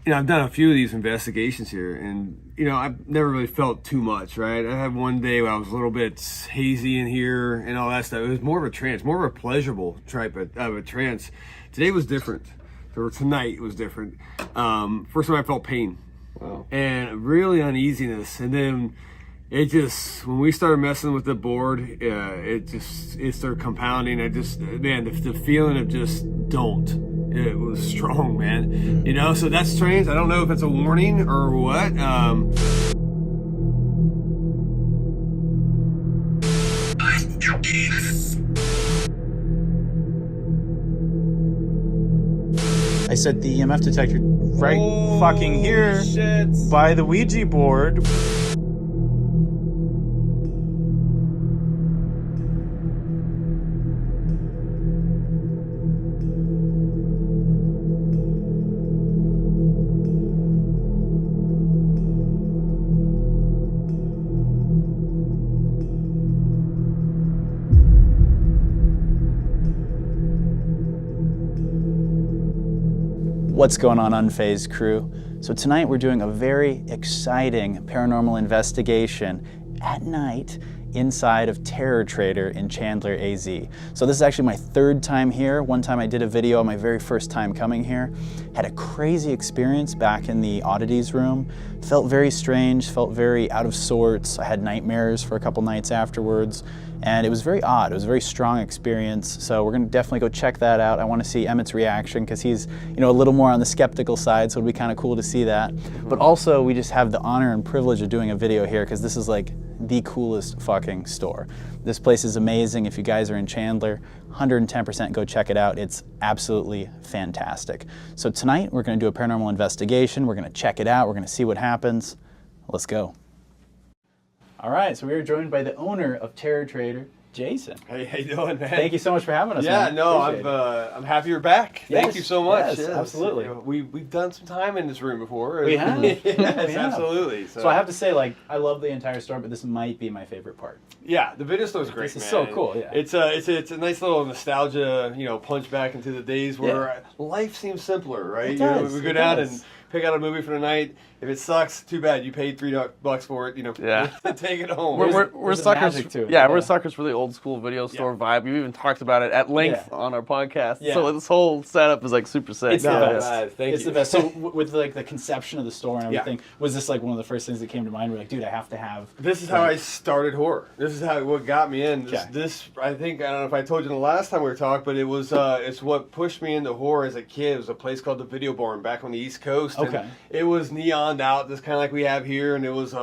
I've done a few of these investigations here, and I've never really felt too much, right? I had one day where I was a little bit hazy in here and all that stuff. It was more of a trance, more of a pleasurable type of a trance. Today was different, or tonight it was different. First time I felt pain, wow, and really uneasiness, and then it just, when we started messing with the board, it started compounding. The feeling of just don't. It was strong, man. So that's strange. I don't know if it's a warning or what. I set the EMF detector right fucking here by the Ouija board. What's going on, Unfazed Crew? So tonight we're doing a very exciting paranormal investigation at night inside of Terror Trader in Chandler, AZ. So this is actually my third time here. One time I did a video on my very first time coming here. Had a crazy experience back in the Oddities room. Felt very strange, felt very out of sorts. I had nightmares for a couple nights afterwards. And it was very odd. It was a very strong experience. So we're gonna definitely go check that out. I wanna see Emmett's reaction because he's a little more on the skeptical side, so it'll be kind of cool to see that. But also we just have the honor and privilege of doing a video here because this is like the coolest fucking store. This place is amazing. If you guys are in Chandler, 110% go check it out. It's absolutely fantastic. So tonight we're gonna do a paranormal investigation. We're gonna check it out. We're gonna see what happens. Let's go. All right, so we are joined by the owner of Terror Trader, Jason. Hey, how you doing, man? Thank you so much for having us. Yeah, man. no, I'm happy you're back. Yes, Thank you so much. Yes, absolutely. We've done some time in this room before. We have. Yes, we have. absolutely. So I have to say, like, I love the entire store, but this might be my favorite part. Yeah, the video store is great. This is so cool. Yeah, it's a nice little nostalgia, punch back into the days where life seems simpler, right? It does. We go down and pick out a movie for the night. If it sucks, too bad. You paid $3 for it. Take it home. We're suckers. Yeah, we're suckers for the old school video store vibe. We've even talked about it at length on our podcast. Yeah. So this whole setup is like super sick. It's the best. Thank it's you. the best. So with like the conception of the store and everything, was this like one of the first things that came to mind? We're like, dude, I have to have. This is how I started horror. This is what got me in. This I think, I don't know if I told you the last time we were talking, but it was it's what pushed me into horror as a kid. It was a place called the Video Barn back on the East Coast. Okay. And it was neoned out, just kind of like we have here, and it was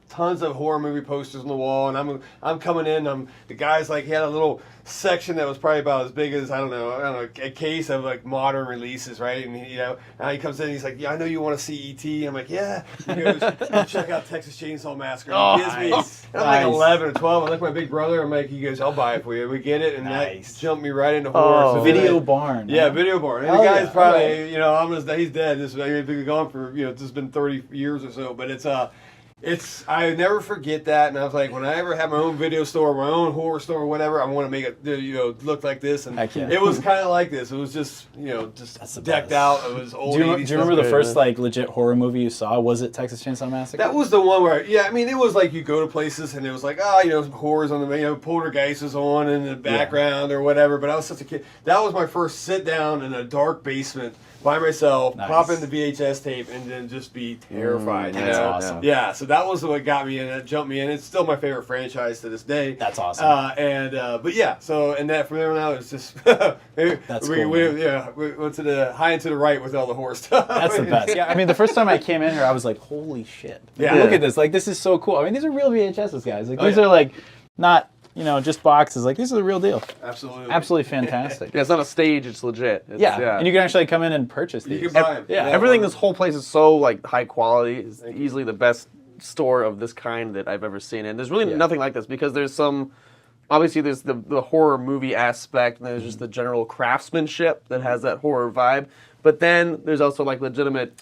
tons of horror movie posters on the wall, and I'm coming in. The guy's like, he had a little section that was probably about as big as I don't know a case of like modern releases, right? And he comes in, and he's like, yeah, I know you want to see E.T. I'm like, yeah. He goes, check out Texas Chainsaw Massacre. He gives me, I'm like 11 or 12. I'm like my big brother. I'm like, he goes, I'll buy it for you. We get it, and that jumped me right into horror. So Video Barn. Yeah, Video Barn. And the guy's probably, he's dead. He's been gone for, it's been 30 years or so, but I never forget that, and I was like, when I ever have my own video store, my own horror store, or whatever, I want to make it, look like this, and it was kind of like this. It was just, just decked out. It was old. Do you remember the first like legit horror movie you saw? Was it Texas Chainsaw Massacre? That was the one where, it was like you go to places and it was like, horrors on the, Poltergeist was on in the background or whatever. But I was such a kid. That was my first sit down in a dark basement by myself, pop in the VHS tape, and then just be terrified. That's awesome. Yeah, so that was what got me in. That jumped me in. It's still my favorite franchise to this day. That's awesome. But yeah, so and that from there on out, it's just that's cool. We went to the high and to the right with all the horror stuff. That's the best. Yeah, I mean, the first time I came in here, I was like, holy shit! Look at this. Like, this is so cool. I mean, these are real VHSs, guys. Like, these are like not. Just boxes. Like, these are the real deal. Absolutely. Absolutely fantastic. Yeah, it's not a stage, it's legit. And you can actually come in and purchase these. You can buy them. Yeah, everything, this whole place is so, like, high quality. It's easily the best store of this kind that I've ever seen. And there's really nothing like this because there's obviously there's the horror movie aspect, and there's just the general craftsmanship that has that horror vibe. But then there's also, like, legitimate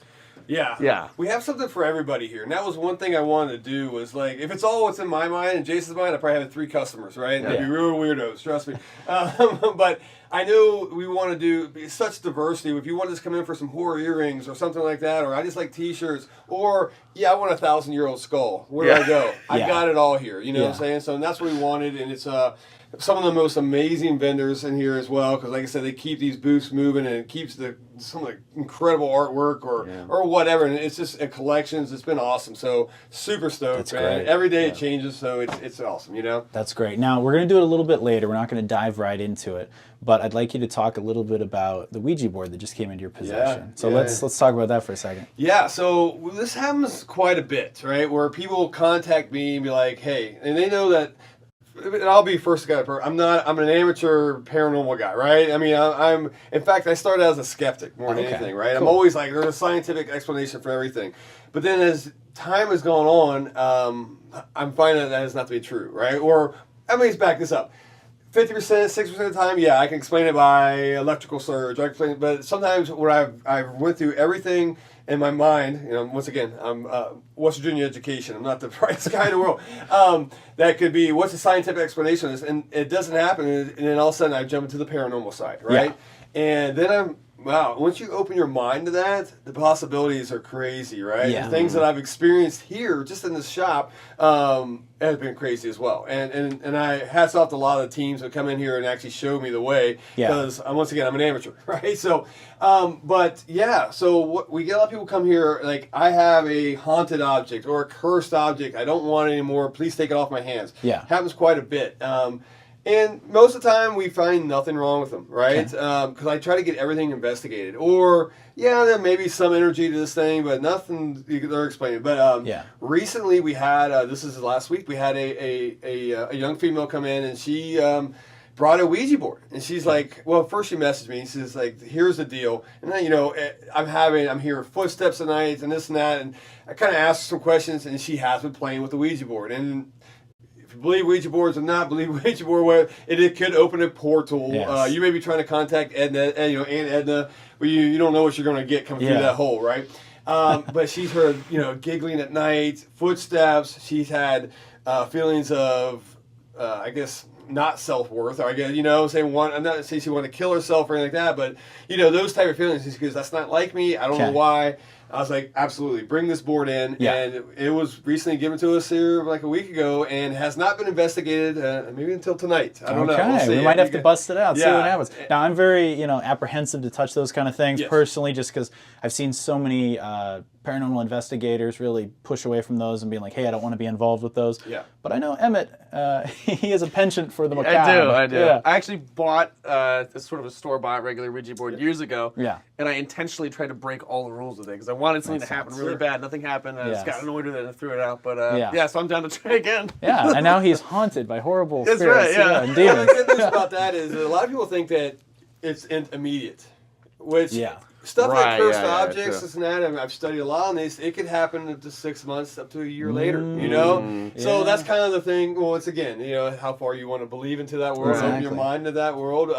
Yeah. Yeah. We have something for everybody here. And that was one thing I wanted to do was like, if it's all what's in my mind and Jason's mind, I probably have 3 customers, right? That'd be real weirdos, trust me. But I knew we want to do such diversity. If you want to just come in for some horror earrings or something like that, or I just like t-shirts, or I want a 1,000-year-old skull. Where do I go? I got it all here. You know what I'm saying? So that's what we wanted, and it's some of the most amazing vendors in here as well, because like I said, they keep these booths moving, and it keeps some of the incredible artwork or whatever, and it's just collections. It's been awesome. So super stoked, That's man. great. Every day it changes, so it's awesome, you know? That's great. Now, we're going to do it a little bit later. We're not going to dive right into it, but I'd like you to talk a little bit about the Ouija board that just came into your possession. So let's talk about that for a second. Yeah, so this happens quite a bit, right? Where people contact me and be like, hey, and they know that, and I'll be first guy. I'm an amateur paranormal guy, right? I mean, in fact, I started as a skeptic more than anything, right? Cool. I'm always like, there's a scientific explanation for everything. But then as time has gone on, I'm finding that is not to be true, right? Or, let's back this up. 50%, 60% of the time, I can explain it by electrical surge. I can explain it, but sometimes where I've went through everything in my mind, once again, I'm West Virginia education. I'm not the brightest guy in the world. That could be, what's the scientific explanation of this? And it doesn't happen, and then all of a sudden I jump into the paranormal side, right? Yeah. And then once you open your mind to that, the possibilities are crazy, right? Yeah. The things that I've experienced here, just in this shop, has been crazy as well. And I hats off to a lot of the teams that come in here and actually show me the way, because once again, I'm an amateur, right? So, so we get a lot of people come here, like, I have a haunted object or a cursed object. I don't want it anymore. Please take it off my hands. Yeah. Happens quite a bit. And most of the time, we find nothing wrong with them, right? Because I try to get everything investigated. Or, there may be some energy to this thing, but nothing they're explaining. But recently, we had, this is last week, we had a young female come in, and she brought a Ouija board. And she's like, well, first she messaged me, and she's like, here's the deal. And then, I'm hearing footsteps at night and this and that. And I kind of asked her some questions, and she has been playing with the Ouija board. And if you believe Ouija boards or not believe Ouija board, it could open a portal. Yes. You may be trying to contact Edna, and Aunt Edna, but you don't know what you're going to get coming through that hole, right? But she's heard, giggling at night, footsteps. She's had feelings of, I guess, not self-worth. Or I guess, I'm not saying she wanted to kill herself or anything like that, but, those type of feelings. She goes, that's not like me. I don't know why. I was like, absolutely, bring this board in. Yeah. And it was recently given to us here like a week ago and has not been investigated maybe until tonight. I don't know. We'll see. We might have to bust it out, see what happens. Now, I'm very, apprehensive to touch those kind of things personally, just because I've seen so many paranormal investigators really push away from those and being like, hey, I don't want to be involved with those. Yeah. But I know Emmett, he has a penchant for the macabre. I do. Yeah. I actually bought sort of a store-bought regular Ouija board years ago. Yeah. And I intentionally tried to break all the rules with it because I wanted something to happen really bad. Nothing happened. I just got annoyed with it and threw it out. But so I'm down to try again. Yeah, and now he's haunted by horrible spirits. That's right, and demons. The good news about that is that a lot of people think that it's immediate, which... Stuff like cursed objects, this and that, I've studied a lot on these. It could happen up to 6 months, up to a year later, So that's kind of the thing. Well, once again, how far you want to believe into that world, open your mind to that world.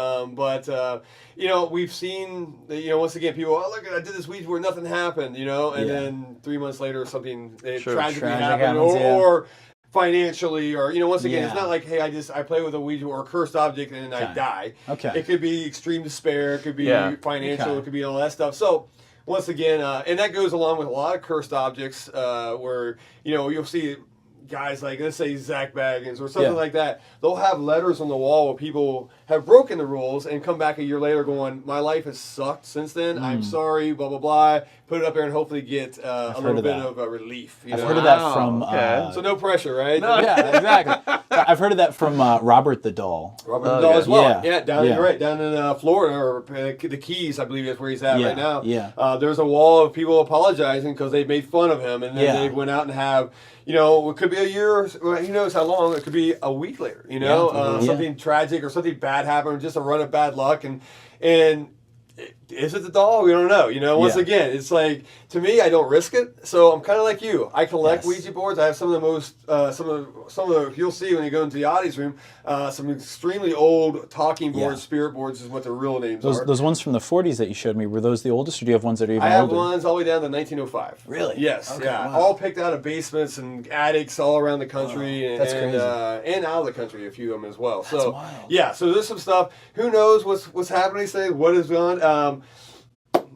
We've seen, once again, people, look, I did this Ouija board, nothing happened, and then 3 months later, something tragically happened, or financially, or once again, it's not like, hey, I play with a Ouija or a cursed object and I die. Okay. It could be extreme despair, it could be financial, it could be all that stuff. So once again, and that goes along with a lot of cursed objects, where you'll see guys like, let's say Zach Baggins or something like that. They'll have letters on the wall where people have broken the rules and come back a year later going, my life has sucked since then. I'm sorry, blah, blah, blah. Put it up there and hopefully get a little bit of relief. I've heard of that from... so no pressure, right? No. Yeah, exactly. I've heard of that from Robert the Doll. Robert the Doll as well. Yeah, down in Florida, or the Keys, I believe that's where he's at right now. Yeah. There's a wall of people apologizing because they made fun of him, and then they went out and have... it could be a year, who knows how long, it could be a week later, something tragic or something bad happened, or just a run of bad luck, and is it the doll? We don't know. Once Yeah. again, it's like, to me, I don't risk it. So I'm kind of like you. I collect Yes. Ouija boards. I have some of the most, some of the, you'll see when you go into the Oddities room, some extremely old talking boards, Yeah. spirit boards is what their real names are. Those ones from the 40s that you showed me, were those the oldest, or do you have ones that are even I have older? ones all the way down to 1905. Really? Yes. Okay, Yeah. wow. All picked out of basements and attics all around the country, and that's crazy. and out of the country, a few of them as well. That's so wild. yeah. So there's some stuff. Who knows what's happening today? What is on?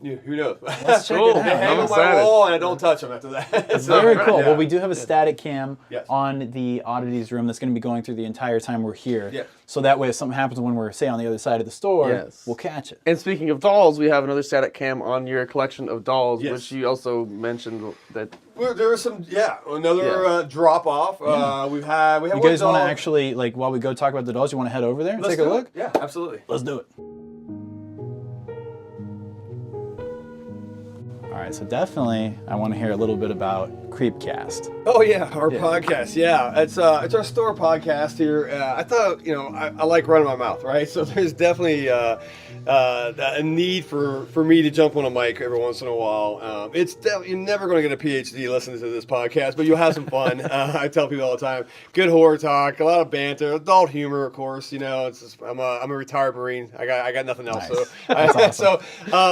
Who knows? Let's check Cool. it out. They hang I'm on my excited. wall, and I don't touch them after that. So, Very cool. yeah. Well, we do have a static cam Yes. on the Oddities room that's going to be going through the entire time we're here. Yeah. So that way, if something happens when we're, say, on the other side of the store, Yes. we'll catch it. And speaking of dolls, we have another static cam on your collection of dolls, Yes. which you also mentioned that. There was some, another Yeah. drop off. We have You one guys want to doll. actually, like, while we go talk about the dolls, you want to head over there and Let's take a do it. look? Yeah, absolutely. Let's do it. All right, so definitely I want to hear a little bit about Creepcast. Oh yeah, our podcast. Yeah, it's our store podcast here. I thought, I like running my mouth, right? So there's definitely a need for me to jump on a mic every once in a while. You're never going to get a PhD listening to this podcast, but you'll have some fun. I tell people all the time, good horror talk, a lot of banter, adult humor, of course. It's just, I'm a retired Marine. I got nothing else. Nice. So That's awesome.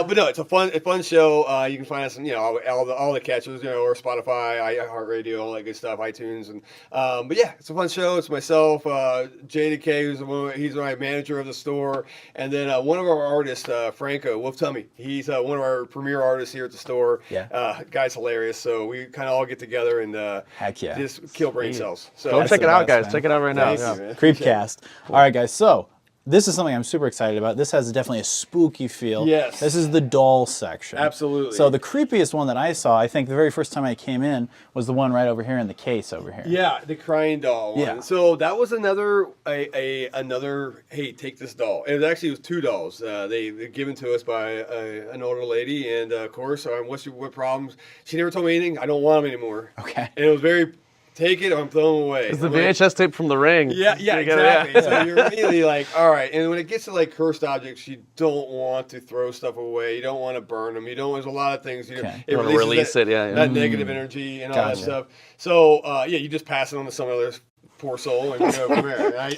but no, it's a fun show. You can find us on all the catchers, or Spotify, iHeartRadio, all that good stuff, iTunes, and but yeah, it's a fun show. It's myself, JDK, he's my manager of the store, and then one of our artists, Franco Wolf Tummy. He's one of our premier artists here at the store. Yeah. Guy's hilarious. So we kind of all get together and Heck yeah. just kill brain cells. So Go That's check the it out, best, guys. man. Check it out right now. Thank Yeah. you, man. Creepcast. All right, guys. So this is something I'm super excited about. This has definitely a spooky feel. Yes. This is the doll section. Absolutely. So the creepiest one that I saw, I think the very first time I came in, was the one right over here in the case over here. Yeah, the crying doll one. Yeah. So that was another another. Hey, take this doll. It was two dolls. They were given to us by an older lady, and of course, what problems? She never told me anything. I don't want them anymore. Okay. And it was very. Take it or I'm throwing them away. It's the I'm like, VHS tape from The Ring. yeah, You gotta- exactly. So you're immediately like, all right. And when it gets to like cursed objects, you don't want to throw stuff away. You don't want to burn them. You don't. There's a lot of things. Okay. You wanna releases release it, yeah. That negative energy and all Gotcha. that stuff. So you just pass it on to some other poor soul and go from there.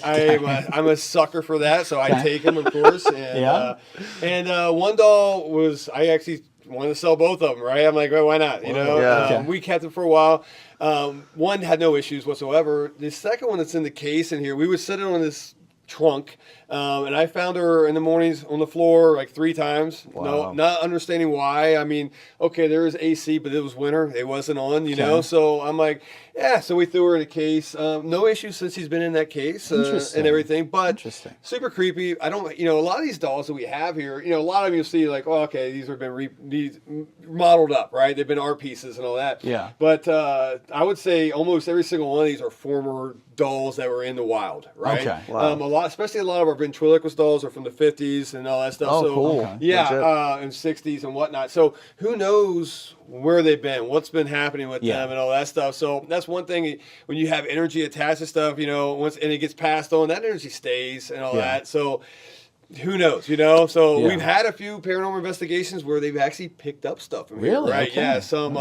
I'm a sucker for that, so I take them, of course. And Yeah. one doll was I actually wanted to sell both of them. Right? I'm like, well, why not? Yeah. Okay. We kept them for a while. One had no issues whatsoever. The second one that's in the case in here, we would sit it on this trunk, and I found her in the mornings on the floor like 3 times. Wow. No, not understanding why. I mean, okay, there was AC, but it was winter. It wasn't on, know. So I'm like, yeah. So we threw her in a case. No issues since she's been in that case and everything. But Interesting. super creepy. I don't, a lot of these dolls that we have here, a lot of them you'll see like, oh, okay, these have been these modeled up, right? They've been art pieces and all that. Yeah. But I would say almost every single one of these are former dolls that were in the wild, right? Okay. Wow. Especially a lot of our ventriloquist dolls are from the 50s and all that stuff. Oh, so, cool. Okay. Yeah, and 60s and whatnot. So who knows where they've been, what's been happening with them and all that stuff. So that's one thing when you have energy attached to stuff, once and it gets passed on, that energy stays and all that. So who knows, So we've had a few paranormal investigations where they've actually picked up stuff from here, Really? right? Okay. Yeah, some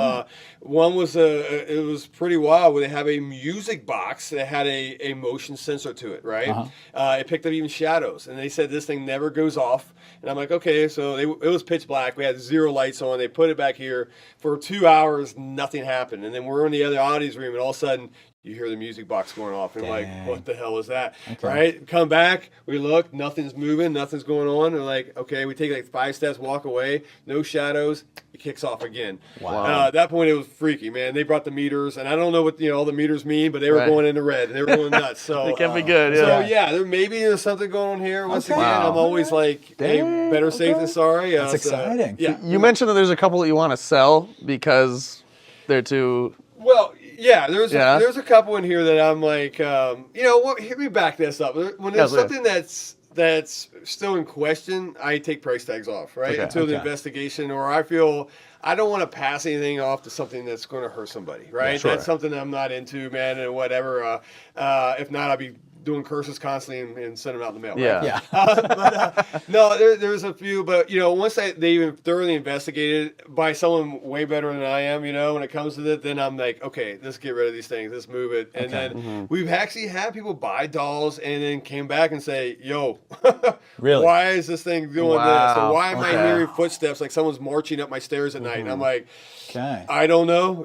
one was it was pretty wild where they have a music box that had a motion sensor to it, right? It picked up even shadows, and they said this thing never goes off. And I'm like, okay, so it was pitch black. We had 0 lights on. They put it back here for 2 hours. Nothing happened, and then we're in the other oddities room, and all of a sudden you hear the music box going off, and we're like, what the hell is that? Okay. Right? Come back, we look, nothing's moving, nothing's going on. We're like, okay, we take like 5 steps, walk away, no shadows, it kicks off again. Wow. At that point, it was freaky, man. They brought the meters, and I don't know what all the meters mean, but they were Right. going into red. They were going nuts. So It can be good, So yeah. there maybe is something going on here. Once Okay. again, Wow. I'm always like, hey, better safe than sorry. That's So, exciting. yeah. You mentioned that there's a couple that you want to sell because they're too. Well, yeah, there's Yeah. a couple in here that I'm like, what? Let me back this up. When there's Yeah, something that's still in question, I take price tags off, right, Okay. until the Okay. investigation, or I feel I don't want to pass anything off to something that's going to hurt somebody, right? Sure. That's something I'm not into, man, and whatever. If not, I'll be doing curses constantly and sending them out in the mail. Yeah. Right? Yeah. No, there's a few, but once they even thoroughly investigated by someone way better than I am, when it comes to it, then I'm like, okay, let's get rid of these things, let's move it, and then we've actually had people buy dolls and then came back and say, yo, Really? why is this thing doing this? Or why am I Okay. hearing footsteps like someone's marching up my stairs at night? And I'm like, Okay. I don't know,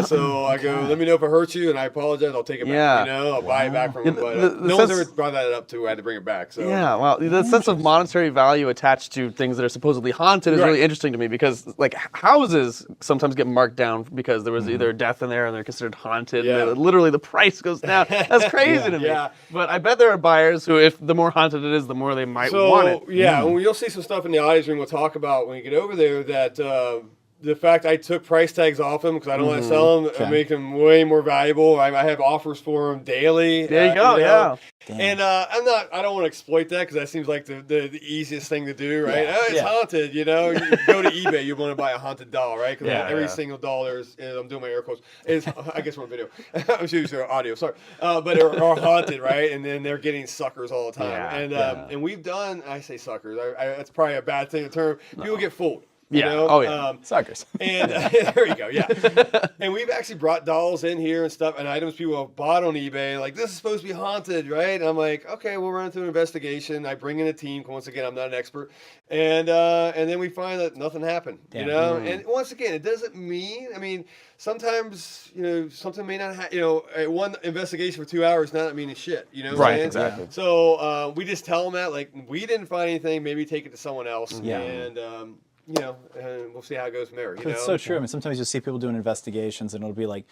so I go, let me know if it hurts you, and I apologize, I'll take it back, I'll buy it back from him, but the no one's sense- ever brought that up to, I had to bring it back, so. Yeah, well, the sense of monetary value attached to things that are supposedly haunted is Right. really interesting to me because, like, houses sometimes get marked down because there was either death in there and they're considered haunted. Yeah. And literally, the price goes down. That's crazy to me. Yeah. But I bet there are buyers who, if the more haunted it is, the more they might want it. Yeah, and you'll see some stuff in the audience room we'll talk about when you get over there that the fact I took price tags off them because I don't want to sell them and make them way more valuable. I have offers for them daily. There you go, yeah. And I don't want to exploit that because that seems like the easiest thing to do, right? Yeah. It's haunted, you go to eBay, you want to buy a haunted doll, right? Because every Yeah. single doll there's, I'm doing my air quotes, is, I guess we're on video. I'm using audio, sorry. But are haunted, right? And then they're getting suckers all the time. Yeah. And we've done, I say suckers, that's probably a bad thing to term. People get fooled. Yeah. Oh, yeah. Suckers. And there you go, yeah. And we've actually brought dolls in here and stuff and items people have bought on eBay. Like, this is supposed to be haunted, right? And I'm like, okay, we'll run through an investigation. I bring in a team. Once again, I'm not an expert. And then we find that nothing happened, And once again, it doesn't mean, sometimes, something may not happen. One investigation for 2 hours not meaning shit, Right, exactly. So we just tell them that, like, we didn't find anything. Maybe take it to someone else. Yeah. And, and we'll see how it goes from there. It's so true. Sometimes you'll see people doing investigations, and it'll be like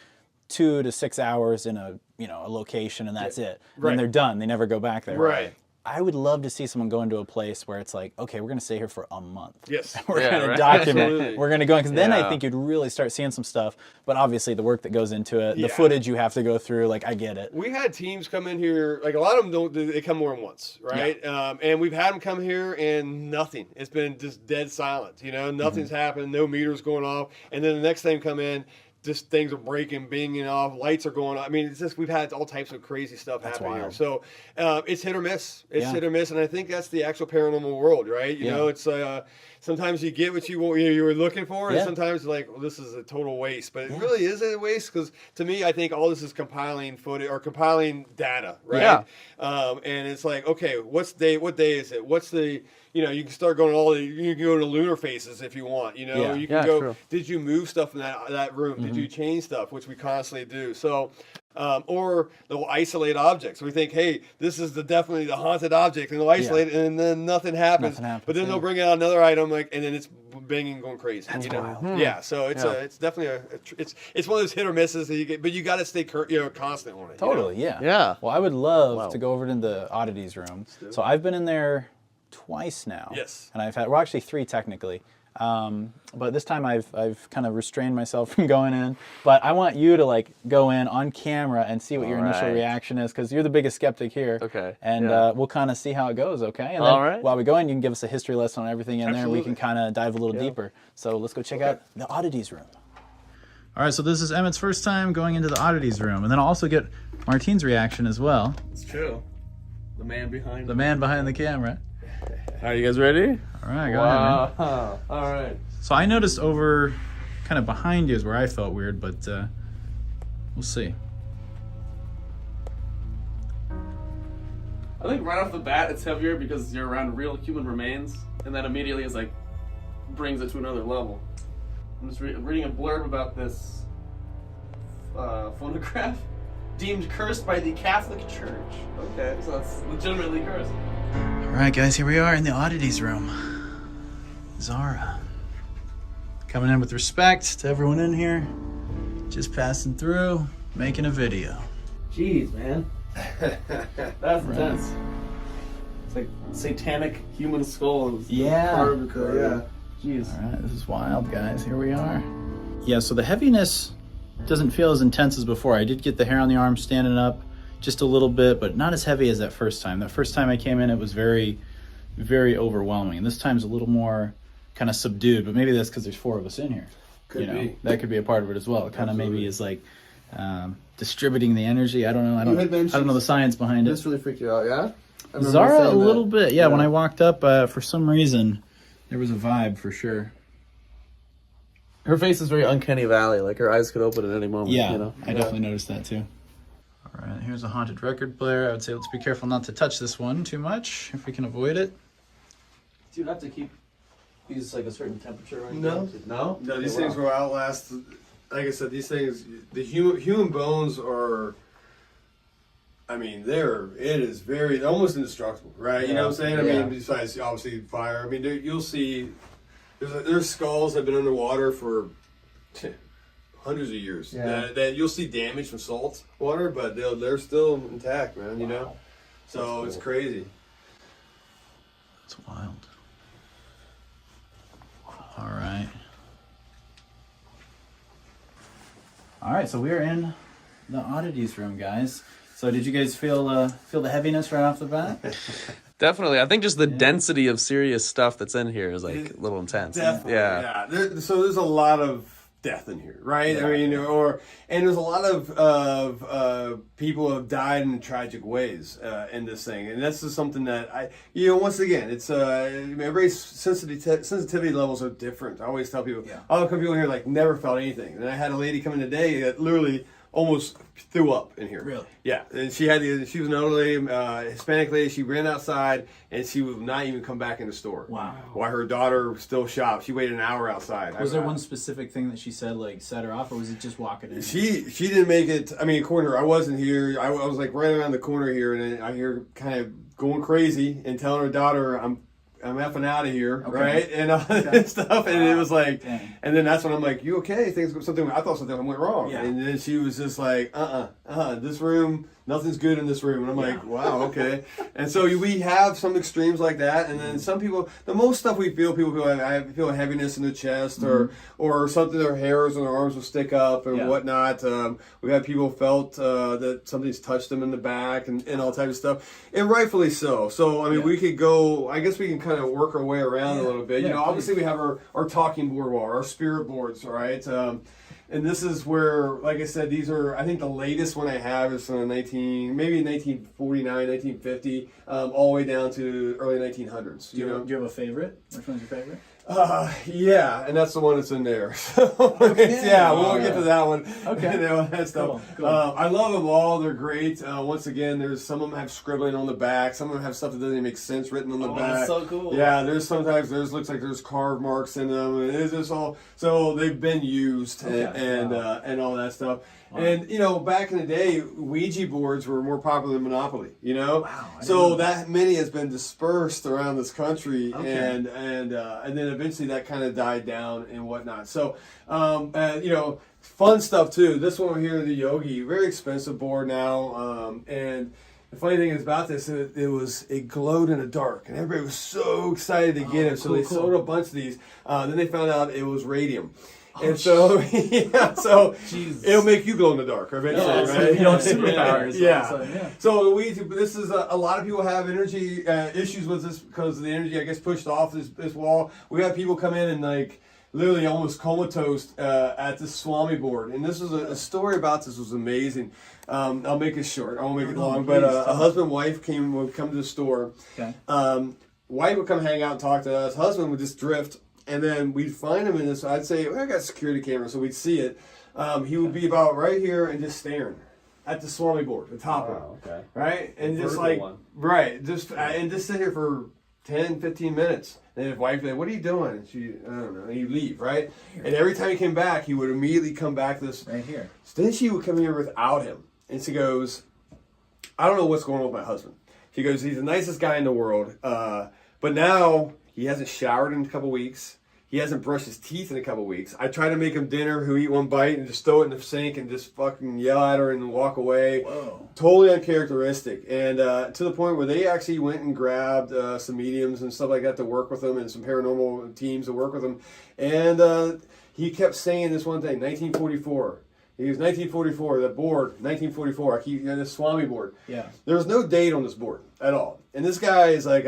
2 to 6 hours in a location, and that's it. And then they're done. They never go back there. Right. I would love to see someone go into a place where it's like, okay, we're going to stay here for a month. Yes. We're Yeah, going to right. document. Absolutely. We're going to go in, because then I Yeah. think you'd really start seeing some stuff. But obviously, the work that goes into it, the footage you have to go through, like, I get it. We had teams come in here, like a lot of them don't, they come more than once, right? And we've had them come here and nothing. It's been just dead silence, nothing's happened, no meters going off. And then the next time come in, just things are breaking, binging off, lights are going on. It's just, we've had all types of crazy stuff happen here. So it's hit or miss. It's hit or miss. And I think that's the actual paranormal world, right? You know, it's sometimes you get what you were looking for, and sometimes it's like, well, this is a total waste. But it really isn't a waste, because to me, I think all this is compiling footage or compiling data, right? And it's like, okay, what day is it? What's the, you can start going you can go to lunar phases if you want, you can go, true. did you move stuff in that room? Did you change stuff, which we constantly do? So, or they'll isolate objects. We think, hey, this is definitely the haunted object, and they'll isolate it, and then nothing happens. But then they'll bring out another item, and then it's banging, going crazy. That's wild. Yeah, so it's definitely it's one of those hit or misses that you get, but you got to stay constant on it. Totally, yeah. Yeah. Well, I would love to go over to the Oddities room. So I've been in there twice now. Yes. And I've had, well, actually 3 technically. But this time I've kind of restrained myself from going in. But I want you to go in on camera and see what your initial reaction is, because you're the biggest skeptic here. Okay. And we'll kind of see how it goes, okay? And then while we go in, you can give us a history lesson on everything in there, and we can kind of dive a little deeper. So let's go check out the Oddities room. All right, so this is Emmett's first time going into the Oddities room, and then I'll also get Martine's reaction as well. It's true. The man behind The man behind the camera. Are you guys ready? All right, go ahead, man. All right. So I noticed over, kind of behind you is where I felt weird, but we'll see. I think right off the bat it's heavier because you're around real human remains, and that immediately is brings it to another level. I'm just reading a blurb about this phonograph. Deemed cursed by the Catholic Church. Okay, so that's legitimately cursed. All right, guys, here we are in the Oddities room. Zara. Coming in with respect to everyone in here. Just passing through, making a video. Jeez, man. That's intense. It's like satanic human skulls. Yeah. Yeah. Jeez. All right, this is wild, guys. Here we are. Yeah, so the heaviness doesn't feel as intense as before. I did get the hair on the arm standing up just a little bit, but not as heavy as that first time. That first time I came in, it was very, very overwhelming. And this time's a little more kind of subdued, but maybe that's because there's 4 of us in here. Could be. That could be a part of it as well. It kind of maybe is to distributing the energy. I don't know. I don't know the science behind it. This really freaked you out, yeah? Zara, a little bit. Yeah, when I walked up, for some reason, there was a vibe for sure. Her face is very uncanny valley. Like her eyes could open at any moment. Yeah, you know? I definitely noticed that too. All right, here's a haunted record player. I would say let's be careful not to touch this one too much if we can avoid it. Do you have to keep these like a certain temperature right No. now? No, these things will outlast. Like I said, these things, the human bones are. I mean, it is very almost indestructible, right? You know what I'm saying? I mean, besides obviously fire. I mean, you'll see. There's skulls that have been underwater for hundreds of years. Yeah. That you'll see damage from salt water, but they're still intact, man. You know, so it's crazy. It's wild. All right. All right, so we're in the Oddities room, guys. So did you guys feel the heaviness right off the bat? Definitely. I think just the density of serious stuff that's in here is like a little intense. Definitely. Yeah. So there's a lot of death in here, right? Yeah. I mean, and there's a lot of people have died in tragic ways in this thing, and this is something that once again, it's everybody's sensitivity levels are different. I always tell people, I'll come people here like never felt anything, and I had a lady come in today that literally almost threw up in here. Really? Yeah, and she was an elderly Hispanic lady. She ran outside and she would not even come back in the store. Wow. While her daughter still shopped, she waited an hour outside. Was there one specific thing that she said like set her off, or was it just walking in? She didn't make it. I mean, according to her, I wasn't here. I was like right around the corner here, and I hear kind of going crazy and telling her daughter, I'm effing out of here, right? And all that stuff. And it was like, and then that's when I'm like, you okay? I thought something went wrong. Yeah. And then she was just like, this room, nothing's good in this room. And I'm like, wow, okay. And so we have some extremes like that. And then some people, the most stuff we feel, people feel a heaviness in the chest or something, their hairs and their arms will stick up and whatnot. We've had people felt that something's touched them in the back and all type of stuff. And rightfully so. So, I mean, we could go, I guess we can kind of work our way around a little bit. Obviously we have our talking board wall, our spirit boards, right? And this is where, like I said, these are, I think the latest one I have is from maybe 1949, 1950, all the way down to early 1900s. Do you have a favorite? Which one's your favorite? Yeah, and that's the one that's in there. So, we'll get to that one. Okay. That stuff. Cool. I love them all. They're great. Once again, there's some of them have scribbling on the back. Some of them have stuff that doesn't even make sense written on the back. That's so cool. Yeah, looks like there's carved marks in them. And it's just all, so they've been used and all that stuff. Wow. And, back in the day, Ouija boards were more popular than Monopoly, Wow. So that many has been dispersed around this country, and then eventually that kind of died down and whatnot. So, fun stuff too. This one over here, the Yogi, very expensive board now, and the funny thing is about this, it glowed in the dark, and everybody was so excited to get it. So they sold a bunch of these. Then they found out it was radium. And so, it'll make you glow in the dark eventually, right? Superpowers. So this is a lot of people have energy issues with this because of the energy, I guess, pushed off this wall. We have people come in and like literally almost comatose at this Swami board. And this was a story about this was amazing. I'll make it short. I won't make it long. But a husband and wife would come to the store. Okay. Wife would come hang out and talk to us. Husband would just drift. And then we'd find him in this. I'd say, I got a security camera, so we'd see it. He would be about right here and just staring at the Swami board, the top one. Okay. Right? And just like, right. And just sit here for 10, 15 minutes. And his wife would be like, what are you doing? And she, I don't know. And he'd leave, right? And every time he came back, he would immediately come back to this. Right here. So then she would come here without him. And she goes, I don't know what's going on with my husband. She goes, he's the nicest guy in the world. But now he hasn't showered in a couple weeks. He hasn't brushed his teeth in a couple weeks. I try to make him dinner, he'll eat one bite and just throw it in the sink and just fucking yell at her and walk away. Whoa. Totally uncharacteristic. And to the point where they actually went and grabbed some mediums and stuff like that to work with them and some paranormal teams to work with them. And he kept saying this one thing, 1944. He was 1944. The board, 1944. I keep this Swami board. Yeah. There was no date on this board at all. And this guy is like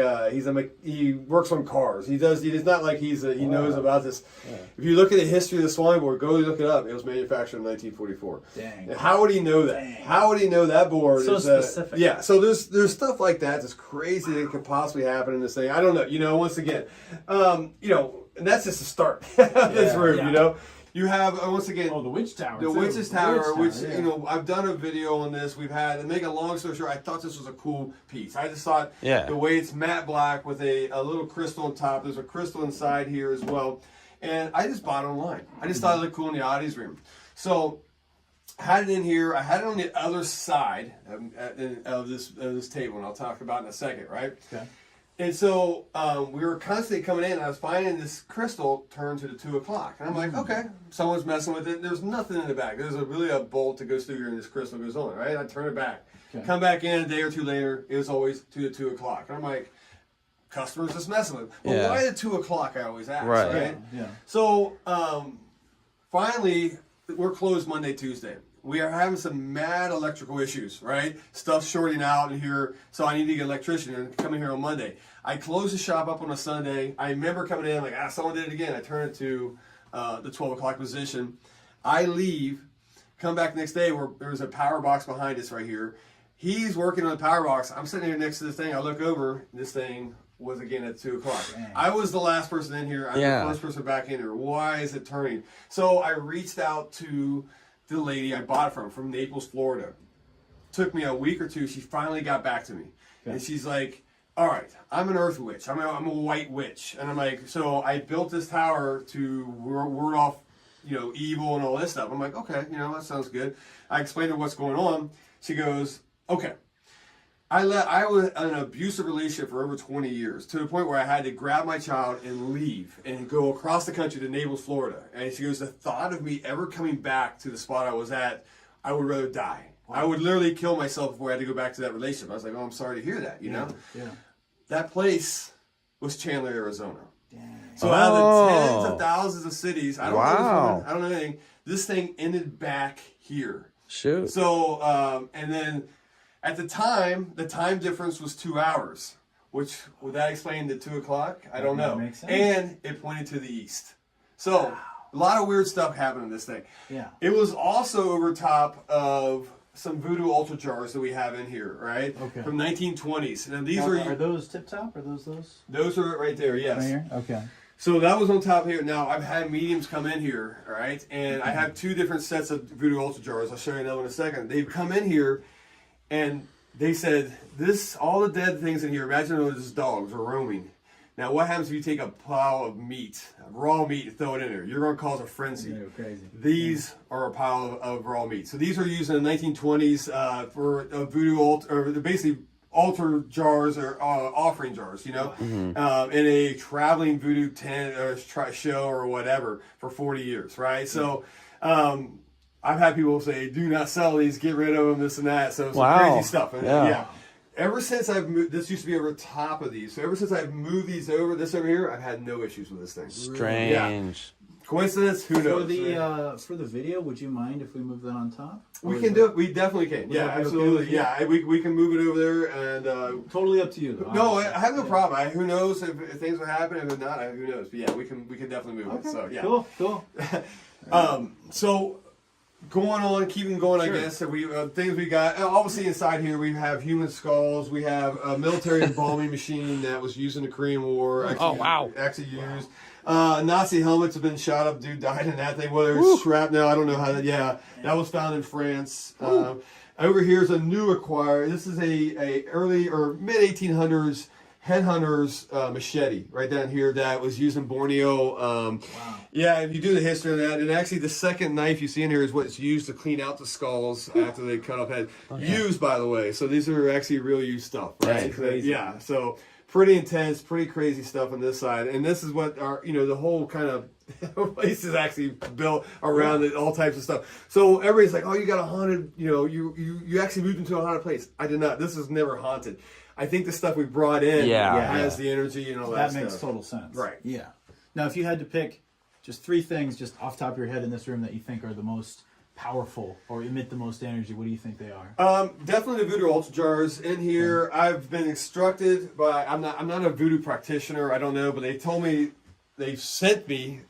he works on cars. He does not like he knows about this. Yeah. If you look at the history of the Swami board, go look it up. It was manufactured in 1944. Dang. And how would he know that? Dang. How would he know that board? So is, specific. Yeah. So there's stuff like that that's crazy that could possibly happen in this thing. I don't know. Once again, and that's just the start of this room. Yeah. You have once again. Oh, the Witch Tower. The Witch's Tower, which yeah. I've done a video on this. We've had, to make a long story short, I thought this was a cool piece. I just thought the way it's matte black with a little crystal on top. There's a crystal inside here as well, and I just bought it online. I just thought it looked cool in the Oddities room. So I had it in here. I had it on the other side of this table, and I'll talk about in a second, right? Okay. And so we were constantly coming in, and I was finding this crystal turn to the 2 o'clock. And I'm like, okay, someone's messing with it. There's nothing in the back. There's really a bolt that goes through here, and this crystal goes on, right? I turn it back. Okay. Come back in a day or two later, it was always to the 2 o'clock. And I'm like, customers just messing with it. But why the 2 o'clock, I always ask, right? Yeah. So finally, we're closed Monday, Tuesday. We are having some mad electrical issues, right? Stuff shorting out in here, so I need to get an electrician and come in here on Monday. I close the shop up on a Sunday. I remember coming in, like, someone did it again. I turn it to the 12 o'clock position. I leave, come back the next day where there's a power box behind us right here. He's working on the power box. I'm sitting here next to this thing. I look over, this thing was again at 2 o'clock. I was the last person in here. I'm the first person back in here. Why is it turning? So I reached out to the lady I bought it from Naples, Florida. Took me a week or two. She finally got back to me. Okay. And she's like, all right, I'm an earth witch. I'm a white witch. And I'm like, so I built this tower to ward off, evil and all this stuff. I'm like, okay, that sounds good. I explained to her what's going on. She goes, okay. I was in an abusive relationship for over 20 years, to the point where I had to grab my child and leave and go across the country to Naples, Florida. And she goes, the thought of me ever coming back to the spot I was at, I would rather die. Wow. I would literally kill myself before I had to go back to that relationship. I was like, oh, I'm sorry to hear that, Yeah. That place was Chandler, Arizona. Dang. So out of the tens of thousands of cities, I don't know anything, this thing ended back here. Shoot. So, and then at the time difference was 2 hours, which, would that explain the 2 o'clock? I don't know. Makes sense. And it pointed to the east. So, a lot of weird stuff happened in this thing. Yeah. It was also over top of some voodoo altar jars that we have in here, right? Okay. From 1920s. Now, these are those tip top? Are those? Those are right there, yes. Right here? Okay. So that was on top here. Now, I've had mediums come in here, all right? And I have 2 different sets of voodoo altar jars. I'll show you that in a second. They've come in here, and they said, all the dead things in here, imagine those as dogs are roaming. Now, what happens if you take a pile of meat, raw meat, and throw it in there? You're going to cause a frenzy. You're crazy. These are a pile of raw meat. So these are used in the 1920s for a voodoo altar, or basically altar jars or offering jars, in a traveling voodoo tent or show or whatever for 40 years, right? So I've had people say, do not sell these, get rid of them, this and that. So it's crazy stuff. And, ever since I've moved, this used to be over top of these. So ever since I've moved these over, this over here, I've had no issues with this thing. Strange. Yeah. Coincidence? Who knows? For the video, would you mind if we move that on top? We can do it. We definitely can. Yeah, absolutely. Yeah, we can move it over there and. Totally up to you. Though, no, I have no problem. Who knows if things will happen? If not, who knows? But yeah, we can definitely move it. So yeah. Cool. So. Going on, keeping going, I guess. So we things we got. Obviously, inside here we have human skulls. We have a military embalming machine that was used in the Korean War. Actually used. Nazi helmets have been shot up. Dude died in that thing. Whether it's shrapnel, I don't know how that. Yeah, that was found in France. Over here is a new acquired. This is a early or mid 1800s headhunter's machete right down here that was used in Borneo. Yeah, if you do the history of that, and actually the second knife you see in here is what's used to clean out the skulls after they cut off head. Used, by the way. So these are actually real used stuff. Right? That's crazy. Yeah, so pretty intense, pretty crazy stuff on this side. And this is what our, the whole kind of place is actually built around all types of stuff. So everybody's like, oh, you got a haunted, you actually moved into a haunted place. I did not. This is never haunted. I think the stuff we brought in has the energy and all that stuff. That makes total sense. Right. Yeah. Now, if you had to pick just 3 things just off the top of your head in this room that you think are the most powerful or emit the most energy? What do you think they are? Definitely the voodoo altar jars in here. I've been instructed by, I'm not a voodoo practitioner, I don't know, but they told me, they've sent me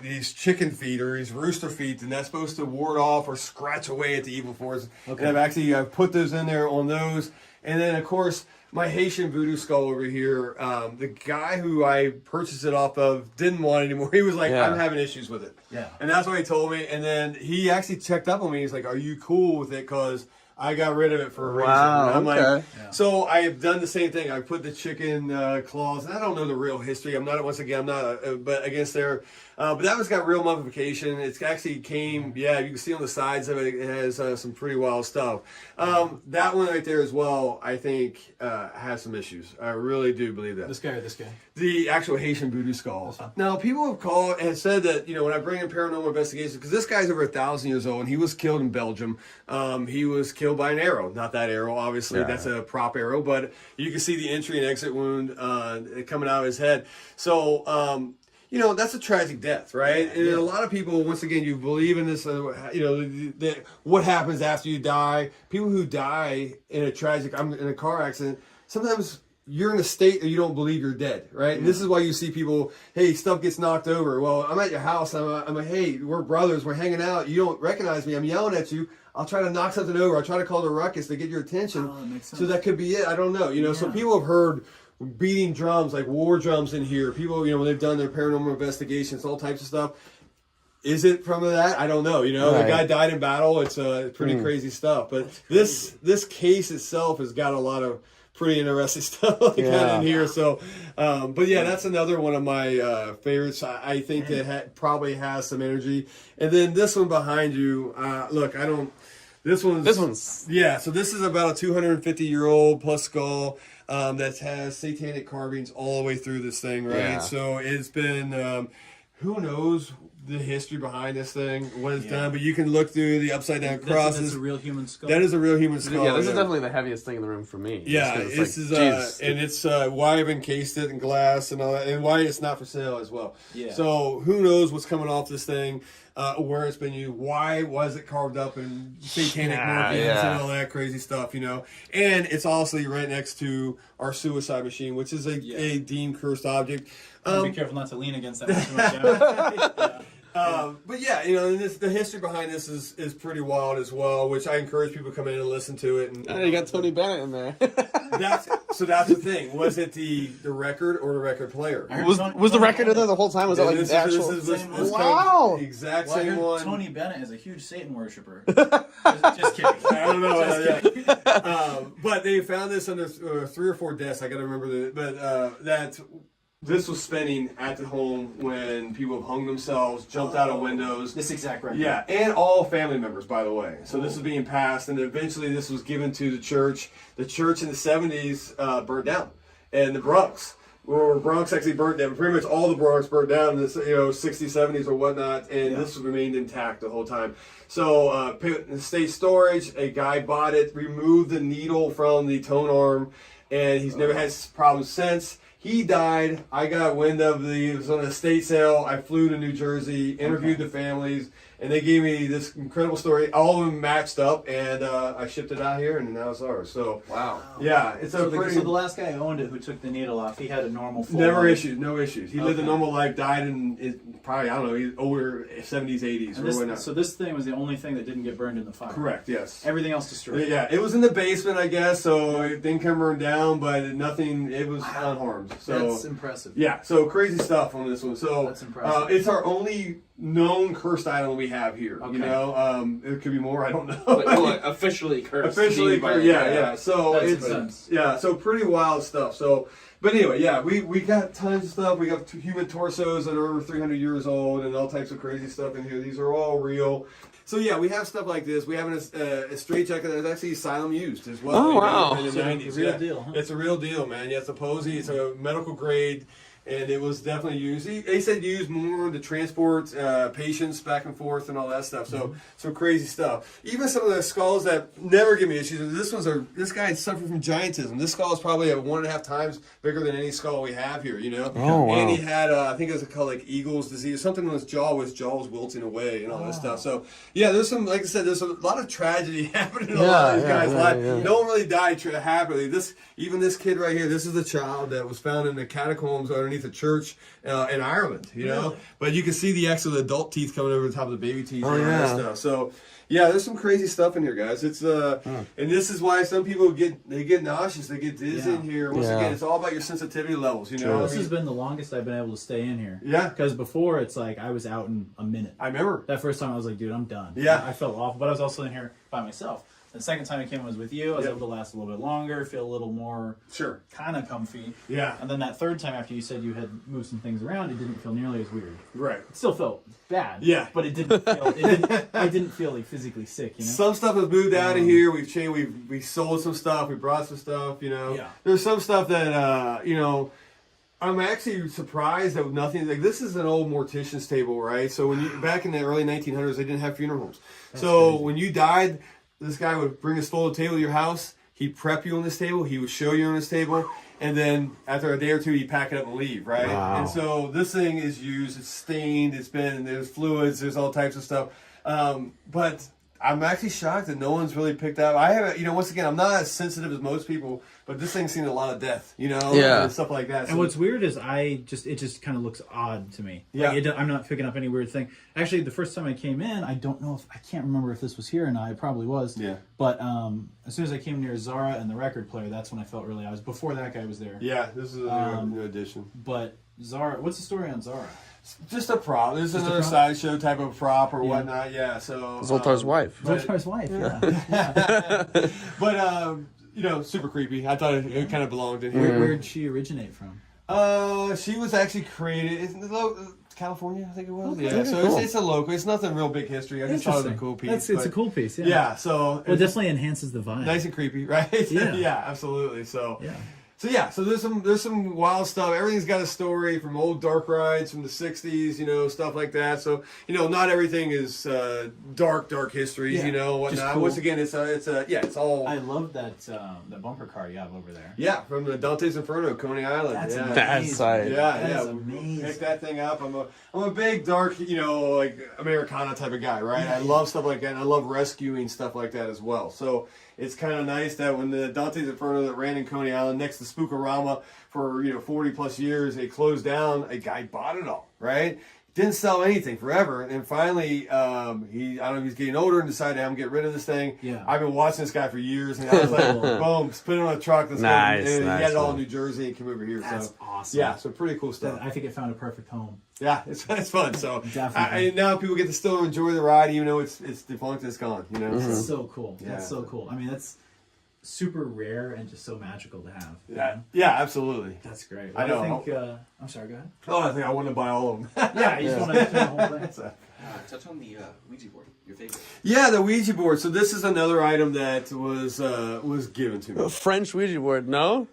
these chicken feet or these rooster feet, and that's supposed to ward off or scratch away at the evil force. Okay. And I've put those in there on those. And then, of course, my Haitian voodoo skull over here, the guy who I purchased it off of didn't want it anymore. He was like, I'm having issues with it. Yeah. And that's what he told me. And then he actually checked up on me. He's like, are you cool with it? Because I got rid of it for a reason. Wow, I'm like, so I have done the same thing. I put the chicken claws, and I don't know the real history. I'm not, once again, I'm not but against their, but that one's got real mummification. It's actually came, you can see on the sides of it, it has some pretty wild stuff. That one right there as well, I think, has some issues. I really do believe that. This guy or this guy? The actual Haitian voodoo skull. Now, people have called and said that, when I bring in paranormal investigations, because this guy's over 1,000 years old, and he was killed in Belgium. He was killed by an arrow. Not that arrow, obviously. That's a prop arrow, but you can see the entry and exit wound coming out of his head. So, that's a tragic death, right? And a lot of people, once again, you believe in this, what happens after you die. People who die in a car accident, sometimes you're in a state that you don't believe you're dead, right? And this is why you see people, hey, stuff gets knocked over. Well, I'm at your house. I'm like, hey, we're brothers. We're hanging out. You don't recognize me. I'm yelling at you. I'll try to knock something over. I'll try to call the ruckus to get your attention. That makes sense. So that could be it. I don't know. So people have heard beating drums, like war drums in here. People, when they've done their paranormal investigations, all types of stuff. Is it from that? I don't know. The guy died in battle. It's pretty crazy stuff. But this case itself has got a lot of pretty interesting stuff in here. So, but that's another one of my favorites. I think that probably has some energy. And then this one behind you, look, I don't. This one's so this is about a 250-year-old plus skull that has satanic carvings all the way through this thing, right? Yeah. So it's been who knows the history behind this thing, what it's done, but you can look through the upside down crosses. That's a real human skull. That is a real human skull. Yeah, this is definitely the heaviest thing in the room for me. Yeah, this is and it's why I've encased it in glass and all that, and why it's not for sale as well. Yeah. So who knows what's coming off this thing, where it's been used, why was it carved up in satanic morphines and all that crazy stuff, And it's also right next to our suicide machine, which is a deemed cursed object. Be careful not to lean against that too much. But and the history behind this is pretty wild as well, which I encourage people to come in and listen to it. And you got Tony Bennett in there. That's the thing. Was it the record or the record player? Was the record in there the whole time? Was that like the actual? Wow! Exact same one. Tony Bennett is a huge Satan worshiper. just kidding. I don't know. But they found this under 3 or 4 deaths. I got to remember that. This was spinning at the home when people have hung themselves, jumped out of windows. This exact record. Yeah, and all family members, by the way. So this is being passed, and eventually this was given to the church. The church in the 70s burned down, and the Bronx. Bronx actually burnt down. Pretty much all the Bronx burnt down in the 60s, 70s or whatnot, and this remained intact the whole time. So put in state storage. A guy bought it, removed the needle from the tone arm, and he's never had problems since. He died. I got wind of it was on an estate sale. I flew to New Jersey, interviewed the families, and they gave me this incredible story. All of them matched up, and I shipped it out here, and now it's ours. So wow, yeah, it's so the last guy who owned it, who took the needle off, he had a normal full no issues. He lived a normal life. Died in probably he's over 70s, 80s or whatnot. So this thing was the only thing that didn't get burned in the fire. Correct. Yes. Everything else destroyed. Yeah, it was in the basement, I guess. So it didn't come burned down, but nothing. It was unharmed. So that's impressive. Yeah. So crazy stuff on this one. So that's impressive. It's our only known cursed item we have here. Okay. It could be more. I don't know. But officially cursed. Officially cursed. Yeah. So so pretty wild stuff. So. But anyway, we got tons of stuff. We got human torsos that are over 300 years old and all types of crazy stuff in here. These are all real. So we have stuff like this. We have a straight jacket that's actually asylum used as well. Oh, wow. In the 90s. It's a real deal, huh? It's a real deal, man. Yeah, it's a posy. It's a medical grade. And it was definitely used. They said used more to transport patients back and forth and all that stuff. So some crazy stuff. Even some of the skulls that never give me issues. This guy suffered from giantism. This skull is probably 1.5 times bigger than any skull we have here. You know. Oh, wow. And he had I think it was called like Eagle's disease. Something in his jaw was wilting away and all that stuff. So yeah, there's some, like I said, there's a lot of tragedy happening in a lot of these guys' lives. Yeah. No one really died happily. Even this kid right here. This is the child that was found in the catacombs underneath a church in Ireland, you know. But you can see the actual adult teeth coming over the top of the baby teeth and all that stuff. So yeah, there's some crazy stuff in here, guys. It's and this is why some people get nauseous, they get dizzy in here. Once again, it's all about your sensitivity levels, you know. This has been the longest I've been able to stay in here. Yeah. Because before it's like I was out in a minute. I remember that first time I was like, dude, I'm done. Yeah. I felt awful, but I was also in here by myself. The second time I came was with you. I was able to last a little bit longer, feel a little more kind of comfy. Yeah. And then that third time after you said you had moved some things around, it didn't feel nearly as weird. Right. It still felt bad. Yeah. But it didn't feel. I didn't feel like physically sick. You know. Some stuff has moved out of here. We've changed. We sold some stuff. We brought some stuff. You know. Yeah. There's some stuff that you know. I'm actually surprised that nothing like this is an old mortician's table, right? So when you back in the early 1900s, they didn't have funeral homes. That's crazy. When you died, this guy would bring a folded table to your house. He'd prep you on this table. He would show you on this table. And then after a day or two, he'd pack it up and leave, right? Wow. And so this thing is used. It's stained. There's fluids. There's all types of stuff. But I'm actually shocked that no one's really picked up. I haven't, once again, I'm not as sensitive as most people, but this thing's seen a lot of death, and stuff like that. And what's weird is it just kind of looks odd to me. Yeah. Like I'm not picking up any weird thing. Actually, the first time I came in, I can't remember if this was here or not. It probably was. Yeah. But as soon as I came near Zara and the record player, that's when I felt really odd. Before that guy was there. Yeah, this is a new addition. But Zara, what's the story on Zara? Just a prop. This is another sideshow type of prop or whatnot. Yeah. So Zoltar's wife. Zoltar's wife. Yeah. But super creepy. I thought it kind of belonged in here. Where did she originate from? She was actually created. Isn't it California? I think it was. Okay. Yeah. So cool. It's a local. It's nothing real big history. I just thought it was a cool piece. It's a cool piece. Yeah. Yeah. So it definitely enhances the vibe. Nice and creepy, right? Yeah. Yeah. Absolutely. So. Yeah. So there's some wild stuff. Everything's got a story from old dark rides from the 60s, stuff like that. So, not everything is dark history, whatnot. Cool. Once again, it's all. I love that the bumper car you have over there. Yeah, from the Dante's Inferno, Coney Island. That's amazing. That's amazing. Pick that thing up. I'm a big dark, like Americana type of guy, right? I love stuff like that. And I love rescuing stuff like that as well. So it's kind of nice that when the Dante's Inferno that ran in Coney Island next to Spookorama for 40 plus years, it closed down. A guy bought it all, right? Didn't sell anything forever, and finally, I don't know if he's getting older and decided to have him get rid of this thing. Yeah, I've been watching this guy for years, and I was like, boom, put it on a truck. Nice, and he had it all in New Jersey and came over here. That's awesome. Yeah, so pretty cool stuff. I think it found a perfect home. Yeah, it's fun. So definitely. Now people get to still enjoy the ride, even though it's defunct, it's gone. That's so cool. Yeah. That's so cool. I mean, that's super rare and just so magical to have. Yeah, absolutely. That's great. Well, I think. I'm sorry. Go ahead. Oh, I think I want to buy all of them. Yeah, you just want to the whole thing. Touch on the Ouija board. Your favorite. Yeah, the Ouija board. So this is another item that was given to me. French Ouija board, no?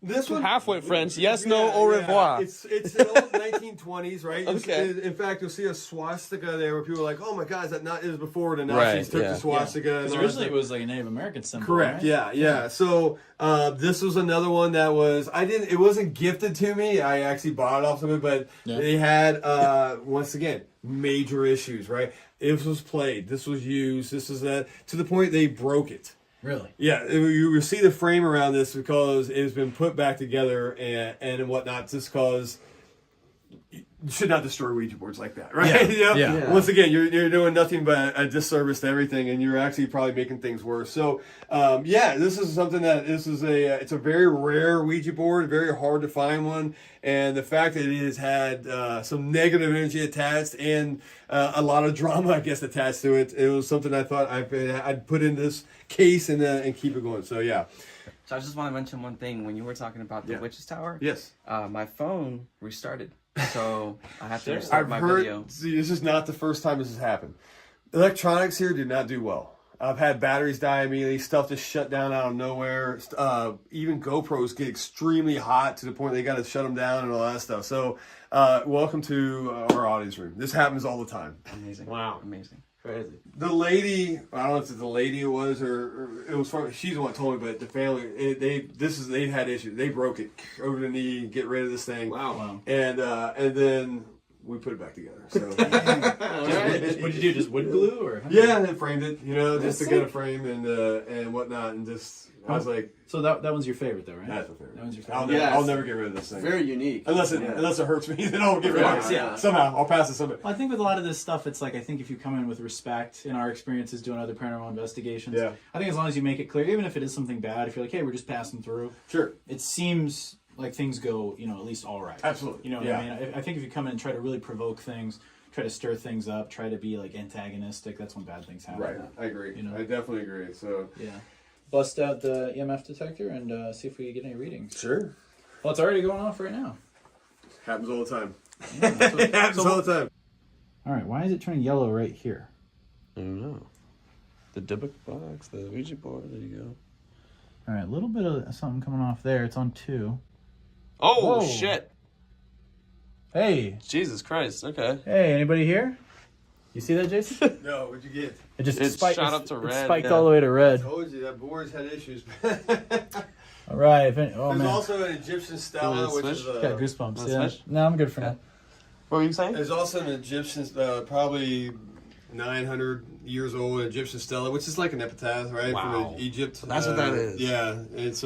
This one halfway French. Yes, no, au revoir. It's an old 1920s, right? Okay. In fact, you'll see a swastika there where people are like, "Oh my God, is that not?" It was before the Nazis took the swastika. Because originally it was like a Native American symbol. Correct. Right? Yeah. So this was another one that was it wasn't gifted to me. I actually bought it off somebody, but they had once again major issues. Right. This was played. This was used. This was that to the point they broke it. Really? Yeah, you will see the frame around this because it has been put back together and whatnot. Just because you should not destroy Ouija boards like that, right? Yeah. Once again, you're doing nothing but a disservice to everything, and you're actually probably making things worse. So, this is something it's a very rare Ouija board, very hard to find one, and the fact that it has had some negative energy attached and a lot of drama, I guess, attached to it. It was something I thought I'd put in this case and keep it going. So yeah. So I just want to mention one thing. When you were talking about the Witch's Tower, yes, my phone restarted, so I have to restart my video. See, this is not the first time this has happened. Electronics here do not do well. I've had batteries die immediately. Stuff just shut down out of nowhere. Even GoPros get extremely hot to the point they got to shut them down and all that stuff. So, welcome to our audience room. This happens all the time. Amazing. Wow. Amazing. Crazy. The lady, I don't know if it's the lady it was or it was from. She's the one that told me, but the family they had issues. They broke it over the knee, get rid of this thing. Wow. And then we put it back together. So What did you do? Just wood glue or? yeah, and then framed it. Just to get a frame and whatnot, and just I was like, So that one's your favorite though, right? that's my favorite. That one's your I'll favorite. never, I'll never get rid of this thing. Very unique. Unless it hurts me, then I'll get rid of it. Yeah. Somehow, I'll pass it someday. Well, I think with a lot of this stuff, it's like I think if you come in with respect, in our experiences doing other paranormal investigations, Yeah. I think as long as you make it clear, even if it is something bad, if you're like, hey, we're just passing through, Sure. it seems like things go, at least all right. Absolutely. You know what I mean? I think if you come in and try to really provoke things, try to stir things up, try to be like antagonistic, that's when bad things happen. Right. I agree. I definitely agree. So Yeah. Bust out the EMF detector and see if we get any readings. sure. Well, it's already going off right now. Happens all the time. Yeah, It happens all the time. all right, why is it turning yellow right here? I don't know. The Dybbuk box, the Ouija board. There you go. All right, a little bit of something coming off there. It's on 2. Oh Whoa. shit! Hey, Jesus Christ. Okay. hey, anybody here? You see that, Jason? No, what'd you get? It just It spiked, shot up to it red, spiked yeah. all the way to I red. told you that board's had issues. All right. Oh There's man, also an Egyptian Stella, Wanna which is switch? got goosebumps. Wanna Yeah. switch? No, I'm good for now. What were you saying? There's also an Egyptian, probably 900 years old Egyptian Stella, which is like an epitaph, right? Wow. From Egypt. That's what that is. Yeah, it's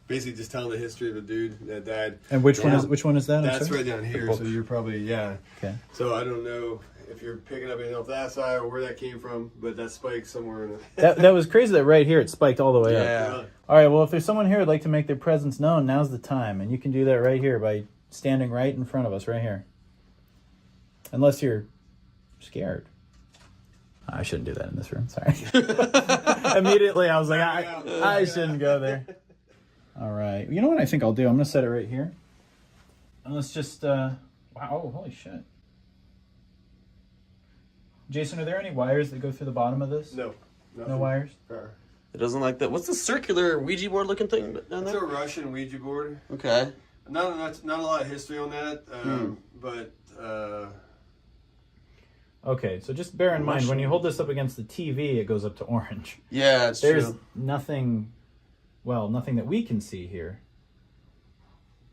basically just telling the history of a dude that died. And which Yeah. one is that? I'm That's sorry? right down here, so you're probably, Okay. So I don't know if you're picking up anything off that side or where that came from, but that spike somewhere in it. That was crazy that right here it spiked all the way up. Yeah. All right, well, if there's someone here who'd like to make their presence known, now's the time. And you can do that right here by standing right in front of us, right here. Unless you're scared. I shouldn't do that in this room, sorry. Immediately I was like, I shouldn't go there. All right, you know what I think I'll do? I'm going to set it right here. And let's just, wow, oh, holy shit. Jason, are there any wires that go through the bottom of this? No. No wires? It doesn't like that. What's the circular Ouija board looking thing down It's there? a Russian Ouija board. Okay. Not a lot of history on that, but Okay, so just bear in mind, when you hold this up against the TV, it goes up to orange. Yeah, it's There's true. nothing that we can see here.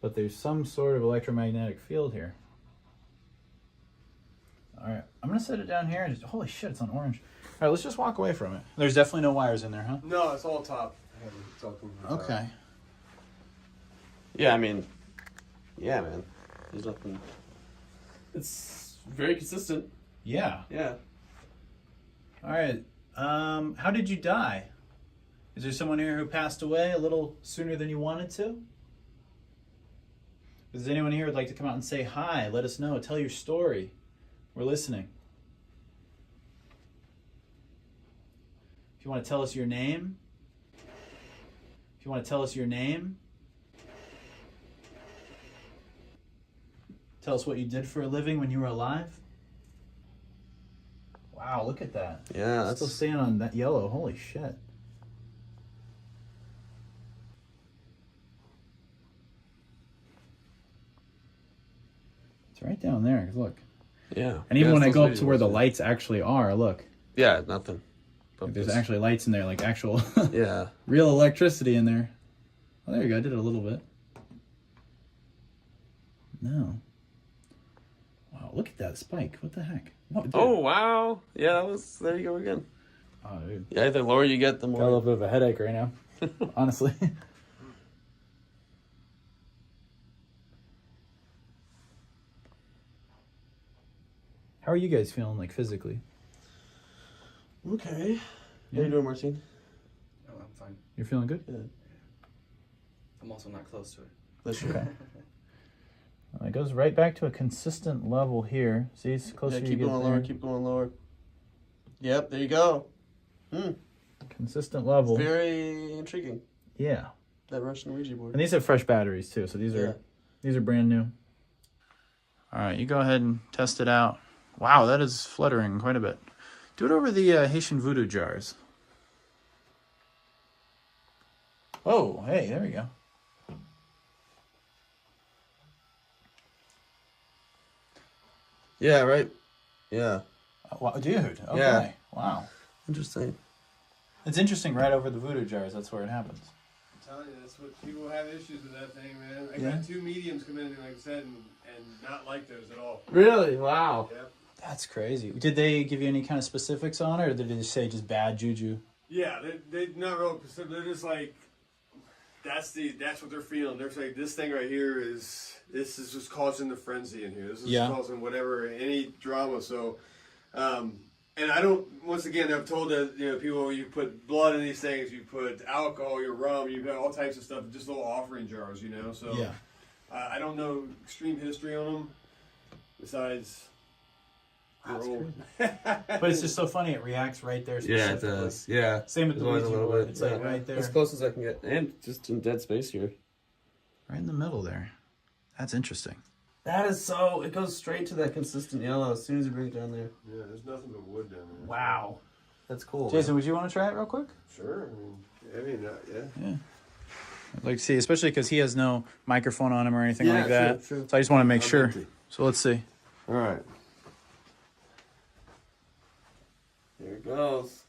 But there's some sort of electromagnetic field here. All right, I'm going to set it down here and just, holy shit, it's on orange. All right, let's just walk away from it. There's definitely no wires in there, huh? no, it's all top. It's all coming from the top. Okay. Yeah, I mean, yeah, man. There's nothing. It's very consistent. Yeah. Yeah. All right. How did you die? Is there someone here who passed away a little sooner than you wanted to? Is there anyone here who'd like to come out and say hi? Let us know. Tell your story. We're listening. If you want to tell us your name, tell us what you did for a living when you were alive. Wow, look at that. Yeah, It's still staying on that yellow. Holy shit. It's right down there. Look. Yeah. And even Yeah, when I it's go those up to where the visuals. lights actually are, look. Yeah, nothing. Like there's actually lights in there, like actual Yeah. real electricity in there. Oh, there you go. I did it a little bit. No. Wow, look at that spike. What the heck? What, dude? Oh, wow. Yeah, that was. There you go again. Oh, dude. Yeah, the lower you get, the Got a more. little bit of a headache right now. Honestly. How are you guys feeling, like, physically? Okay. How you doing, Martin? Oh, I'm fine. You're feeling good? Yeah. I'm also not close to it. That's true. Okay. It goes right back to a consistent level here. See, it's closer Yeah, you keep get going there. lower, keep going lower. Yep, there you go. Consistent level. Very intriguing. Yeah. That Russian Ouija board. And these have fresh batteries too, so these are brand new. All right, you go ahead and test it out. Wow, that is fluttering quite a bit. Do it over the Haitian voodoo jars. Oh, hey, there we go. Yeah, right. Yeah. Wow, dude. Okay. Yeah. Wow. Interesting. It's interesting. Right over the voodoo jars. That's where it happens. I'm telling you, that's what people have issues with that thing, man. I Yeah. got 2 mediums come in, like I said, and not like those at all. Really? Wow. Yep. That's crazy. Did they give you any kind of specifics on it, or did they just say just bad juju? Yeah, they not real specific. They're just like, that's what they're feeling. They're like, this thing right here is just causing the frenzy in here. This is causing whatever, any drama. So, and I don't. Once again, I've told that people, you put blood in these things, you put alcohol, your rum, you've got all types of stuff, just little offering jars, So Yeah. I don't know extreme history on them, besides. But it's just so funny. It reacts right there. Yeah, it does. Yeah. Same with the Ouija board. It's like right there. As close as I can get. And just in dead space here. Right in the middle there. That's interesting. That is so... It goes straight to that consistent yellow as soon as you bring it down there. Yeah, there's nothing but wood down there. Wow. That's cool. Jason, would you want to try it real quick? Sure. Yeah. Yeah. I'd like to see, especially because he has no microphone on him or anything Yeah, like that. true. So I just want to make sure. Empty. So let's see. All right. Here it goes.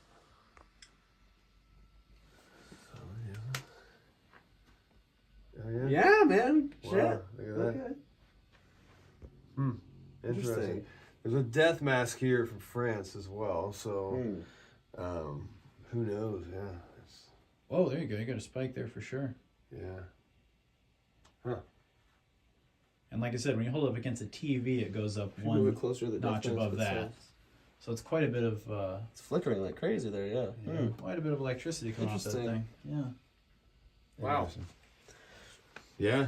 Oh, Yeah, man. Wow, Shit. look at that. Okay. Interesting. There's a death mask here from France as well. So, who knows? Yeah. Oh, there you go. You got a spike there for sure. Yeah. And like I said, when you hold it up against a TV, it goes up If you move one it closer to the notch death above mask, that. So it's quite a bit of It's flickering like crazy there, yeah. quite a bit of electricity coming off that Interesting. thing. Yeah. Wow. Yeah.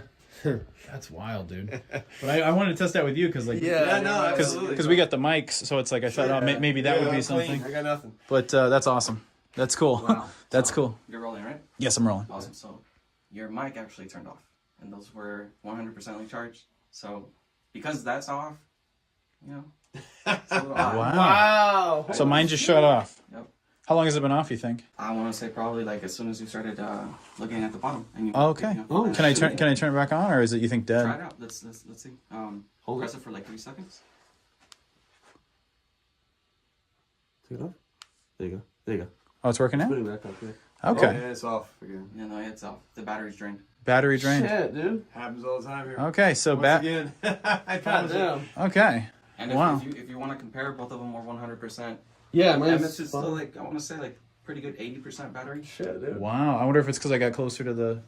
That's wild, dude. But I wanted to test that with you because, like, absolutely. because we got the mics, so it's like I thought, oh, maybe that would be something. I got nothing. But that's awesome. That's cool. Wow. That's So, cool. You're rolling, right? Yes, I'm rolling. Awesome. So your mic actually turned off, and those were 100% charged. So because that's off, it's a little odd. Wow. So mine just shut off. Yep. How long has it been off, you think? I want to say probably like as soon as you started looking at the bottom. And you, Okay. Can I turn it back on, or is it you think dead? Try it out. Let's see. Press it for like 3 seconds. Take it off. There you go. There you go. Oh, it's working now? Put it back up here. Okay. Oh, yeah, it's off again. Yeah, no, it's off. The battery's drained. Battery drained. Shit, dude. Happens all the time here. Okay, so Once again. I promise you. Damn. Okay. And Wow. if you want to compare, both of them are 100%. Yeah, Emmett's mine's is still like, I want to say like pretty good 80% battery. Shit, dude. Wow. I wonder if it's because I got closer to the.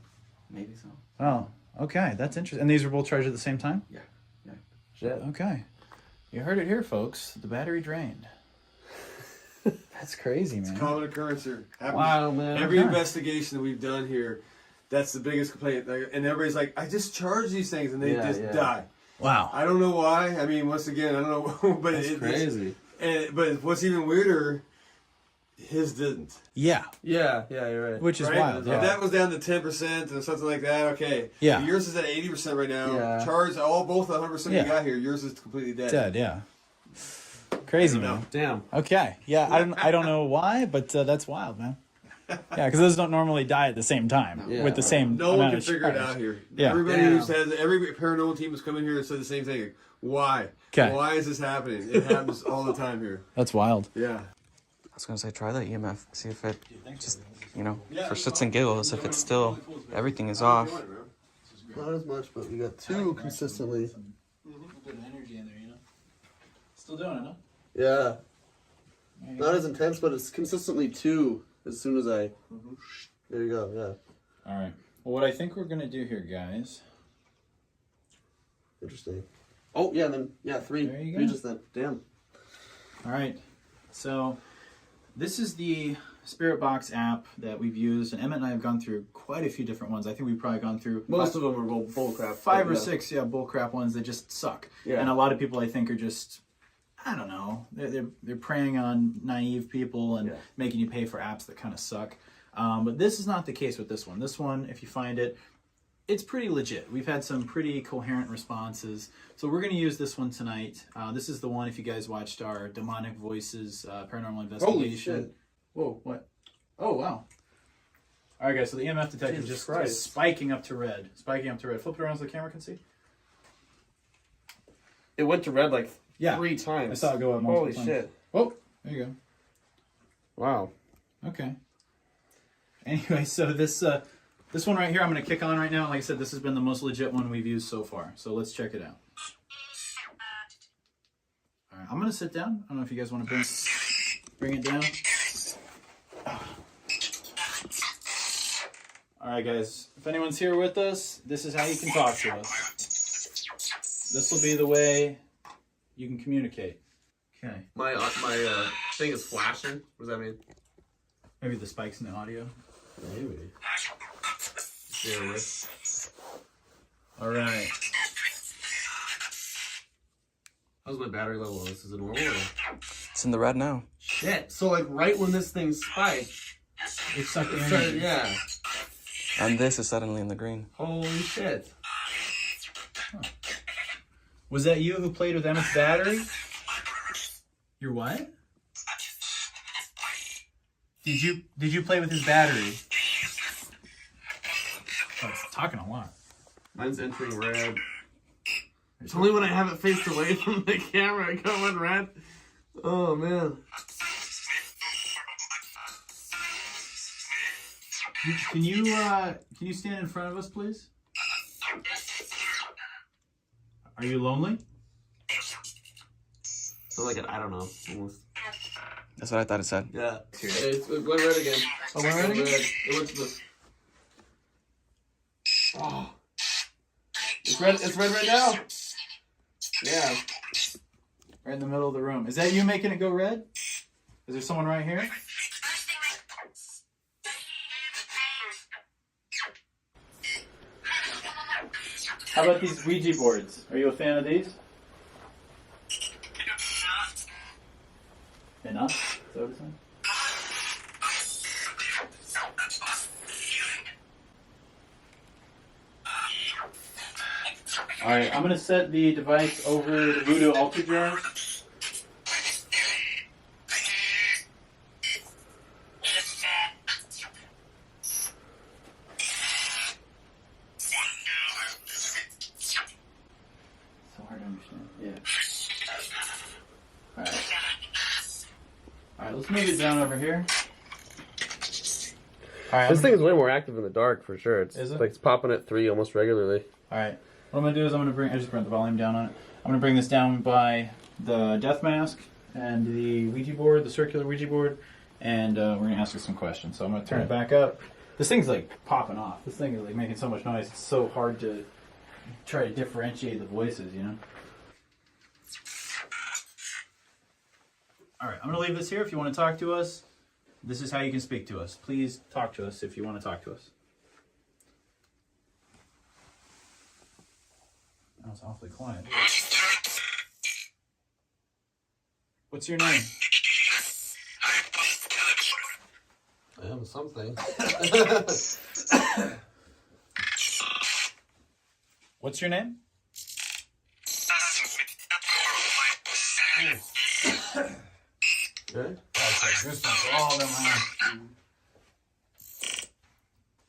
Maybe so. Oh, okay. That's interesting. And these were both charged at the same time? Yeah. Shit. Okay. You heard it here, folks. The battery drained. That's crazy, man. Common occurrence here. Happens. Wow, man. Every Okay. investigation that we've done here, that's the biggest complaint. And everybody's like, I just charge these things and they just die. Wow. I don't know why. I mean, once again, I don't know. But That's crazy. But what's even weirder, his didn't. Yeah. Yeah, you're right. Which is Right? wild. If Yeah. that was down to 10% or something like that, okay. Yeah. But yours is at 80% right now. Yeah. Charge both 100% Yeah. you got here. Yours is completely dead. Dead, yeah. Crazy, man. Damn. Okay. Yeah, I don't know why, but that's wild, man. Yeah, because those don't normally die at the same time Yeah. with the same No one amount can of figure it charge. out here. Yeah. Everybody Damn. every paranormal team has come in here and said the same thing. Why? 'Kay. Why is this happening? It happens all the time here. That's wild. Yeah. I was gonna say try the EMF, see if it just for shits and giggles, if it's still everything is off. Not as much, but we got 2 consistently. Good energy in there, you know. Still doing it, no? Yeah. Not as intense, but it's consistently 2 as soon as I... There you go, yeah. All right. Well, what I think we're gonna do here, guys. Interesting. Oh, yeah, then, 3. There you 3 go. just then. Damn. All right. So this is the Spirit Box app that we've used, and Emmett and I have gone through quite a few different ones. I think we've probably gone through Most of them are bullcrap. 5 or yeah. 6, bullcrap ones that just suck. Yeah. And a lot of people, I think, are just, I don't know, they're preying on naive people and making you pay for apps that kind of suck. But this is not the case with this one. This one, if you find it, it's pretty legit. We've had some pretty coherent responses. So we're going to use this one tonight. This is the one, if you guys watched our Demonic Voices Paranormal Investigation. Holy shit. Whoa, what? Oh, wow. All right, guys. So the EMF detector Jesus just Christ. is spiking up to red. Spiking up to red. Flip it around so the camera can see. It went to red like Yeah. 3 times. I saw it go up multiple Holy times. shit. Oh, there you go. Wow. Okay. Anyway, so this one right here, I'm going to kick on right now. Like I said, this has been the most legit one we've used so far. So let's check it out. All right, I'm going to sit down. I don't know if you guys want to bring it down. All right, guys. If anyone's here with us, this is how you can talk to us. This will be the way you can communicate. Okay. My thing is flashing. What does that mean? Maybe the spikes in the audio. Maybe. Yeah. All right. How's my battery level on this? Is it normal? Or? It's in the red now. Shit. So like right when this thing spiked, It sucked the so, energy. yeah. And this is suddenly in the green. Holy shit. Was that you who played with Emmett's battery? Your what? Did you play with his battery? Oh, it's talking a lot. Mine's entering red. It's only when I have it faced away from the camera it going red. Oh man. Can you stand in front of us, please? Are you lonely? So like I don't know. Almost. That's what I thought it said. Yeah. It went red again. Oh, went red again? It went to the. Oh. It's red. It's red right now. Yeah. Right in the middle of the room. Is that you making it go red? Is there someone right here? How about these Ouija boards? Are you a fan of these? Enough? Is that what it's saying? Alright, I'm going to set the device over the Voodoo altar jar. So hard to understand. Yeah. Alright, let's move it down over here. Alright, This thing is way more active in the dark for sure. It's Is it? like it's popping at 3 almost regularly. Alright, what I'm going to do is I just brought the volume down on it. I'm going to bring this down by the death mask and the Ouija board, the circular Ouija board, and we're going to ask it some questions. So I'm going to turn it back up. This thing's like popping off. This thing is like making so much noise. It's so hard to try to differentiate the voices, you know? Alright, I'm going to leave this here. If you want to talk to us, this is how you can speak to us. Please talk to us if you want to talk to us. That was awfully quiet. What's your name? I am something. What's your name? Good.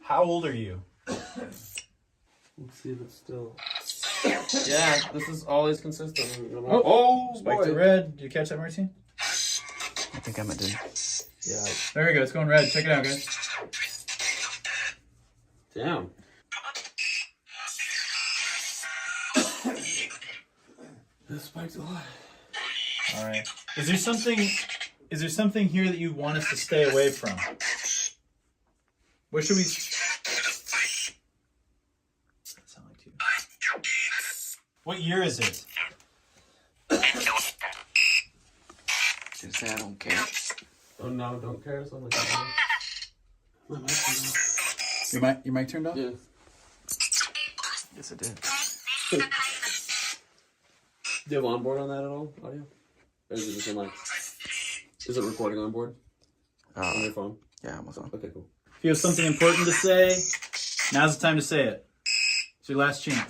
How old are you? Let's see if it's still. Yeah, this is always consistent. Oh, Spike boy. to red. Did you catch that, Martin? I think Emmett did. Yeah. There we go. It's going red. Check it out, guys. Damn. This spike's a lot. All right. Is there something here that you want us to stay away from? What should we? Sound like you. What year is it? Did say I don't care? Oh no, don't care. Something like that. My mic turned off. Your mic turned off? Yeah. Yes, it did. Do you have onboard on that at all? Audio? Or is it just a mic? Is it recording on board? On your phone? Yeah, I'm on phone. Okay, cool. If you have something important to say, now's the time to say it. It's your last chance.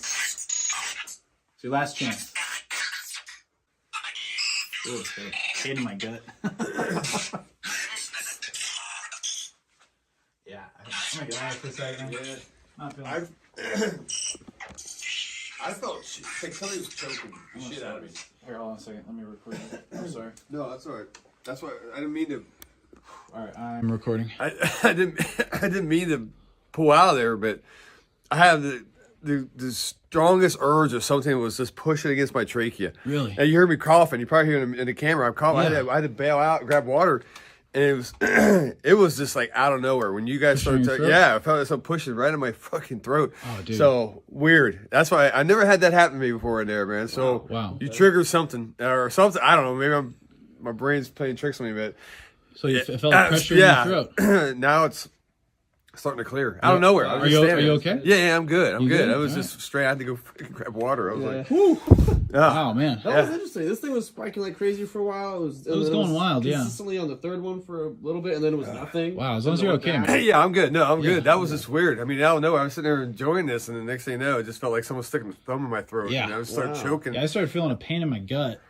It's your last chance. Ooh, it's got a pain in my gut. Yeah, I I get out for a second. Yeah. Not feeling I felt like somebody was choking the shit out of me. Here, hold on a second. Let me record it. I'm sorry. No, that's all right. That's why I didn't mean to. All right, I'm recording. I didn't mean to pull out of there, but I have the strongest urge of something was just pushing against my trachea. Really? And you heard me coughing. You probably hear it in the camera. I'm coughing. Yeah. I had to bail out and grab water. And it was it was just like out of nowhere when you guys started talking. Yeah, I felt like something pushing right in my fucking throat. Oh, dude. So weird. That's why I never had that happen to me before in there, man. So Wow. you triggered something or something. I don't know. Maybe my brain's playing tricks on me, but So you felt pressure in your throat. Now it's starting to clear out of nowhere. Are you okay? Yeah, I'm good. I'm good. good? I was All just straight. I had to go freaking grab water. I was like, Whew. Wow, man. That was interesting. This thing was spiking like crazy for a while. It was going wild, yeah. Consistently on the third one for a little bit, and then it was nothing. Wow, as long as you're okay, man. yeah, I'm good. No, I'm good. That was just weird. I mean, I don't know. I was sitting there enjoying this, and the next thing you know, it just felt like someone sticking a thumb in my throat. Yeah. And I just started choking. Yeah, I started feeling a pain in my gut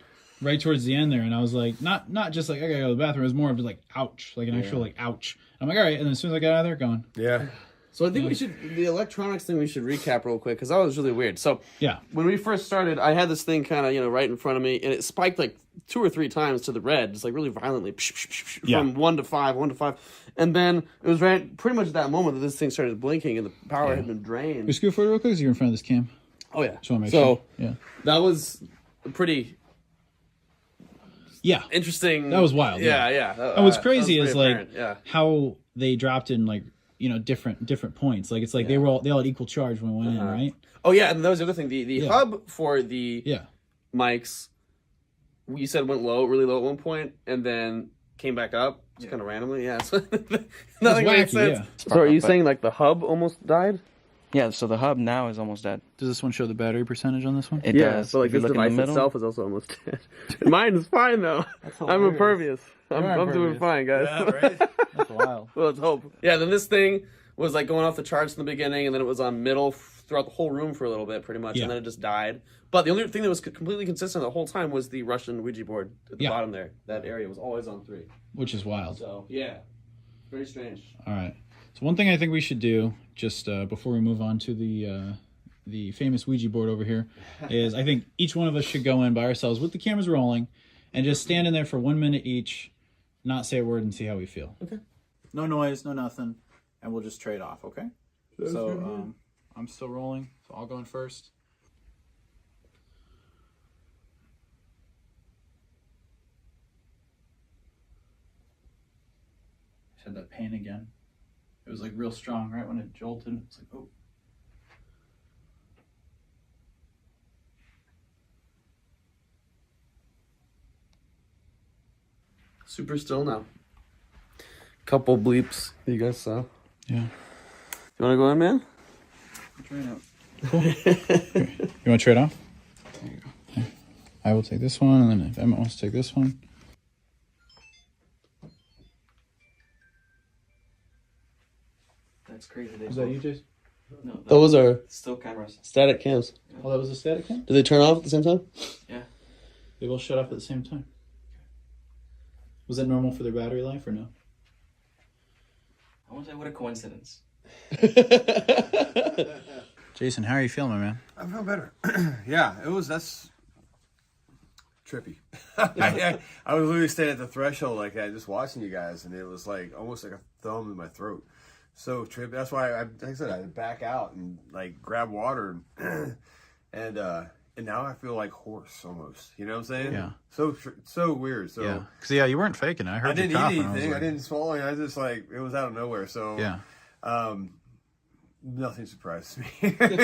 right towards the end there, and I was like, not just like I gotta go to the bathroom. It was more of like ouch, like an actual like ouch. I'm like, all right, and then as soon as I got out of there, gone. Yeah. So I think we should, the electronics thing we should recap real quick, because that was really weird. So Yeah. when we first started, I had this thing kind of, right in front of me, and it spiked like 2 or 3 times to the red, just like really violently, from 1 to 5, 1 to 5. And then it was right pretty much at that moment that this thing started blinking and the power had been drained. We scoot forward real quick because you're in front of this cam. Oh, yeah. Just want to make So sure. Yeah. that was a pretty Yeah. interesting. That was wild. Yeah. And what's crazy that was is pretty like apparent, how they dropped in like, different points. Like it's like they all had equal charge when we went in, right? Oh, yeah, and that was the other thing. The hub for the mics, you said went really low at one point, and then came back up, just kind of randomly. Yeah, so nothing makes sense. Yeah. So are you saying like the hub almost died? Yeah, so the hub now is almost dead. Does this one show the battery percentage on this one? It does. So like If you this look in the device middle, itself is also almost dead. Mine is fine though. I'm impervious. I'm doing impervious. fine, guys. Yeah, right? That's wild. Well, let's hope. Yeah, then this thing was like going off the charts in the beginning, and then it was on middle throughout the whole room for a little bit, pretty much, and then it just died. But the only thing that was completely consistent the whole time was the Russian Ouija board at the bottom there. That area was always on 3. Which is wild. So yeah, very strange. All right. So one thing I think we should do just before we move on to the famous Ouija board over here is I think each one of us should go in by ourselves with the cameras rolling and just stand in there for 1 minute each, not say a word, and see how we feel. Okay. No noise, no nothing, and we'll just trade off. Okay. So I'm still rolling, so I'll go in first. Just had that pain again. It was like real strong, right when it jolted. It's like, oh. Super still now. Couple bleeps you guys saw. Yeah. You want to go in, man? Cool. You want to trade off? There you go. Here. I will take this one, and then if Emmett wants to take this one. That's crazy. Is that you, Jason? No, Those are still cameras. static cams. Oh, that was a static cam? Do they turn off at the same time? Yeah. They both shut off at the same time. Was that normal for their battery life or no? I want to say what a coincidence. Jason, how are you feeling, my man? I feel better. Yeah, that's trippy. I was literally standing at the threshold like that, just watching you guys, and it was like almost like a thumb in my throat. So trippy. That's why like I said, I had to back out and like grab water, and now I feel like hoarse almost. You know what I'm saying? Yeah. So weird. So Yeah. Because you weren't faking it. I heard I didn't you eat coughing. anything. Like, I didn't swallow anything. I just like it was out of nowhere. So yeah. Nothing surprised me.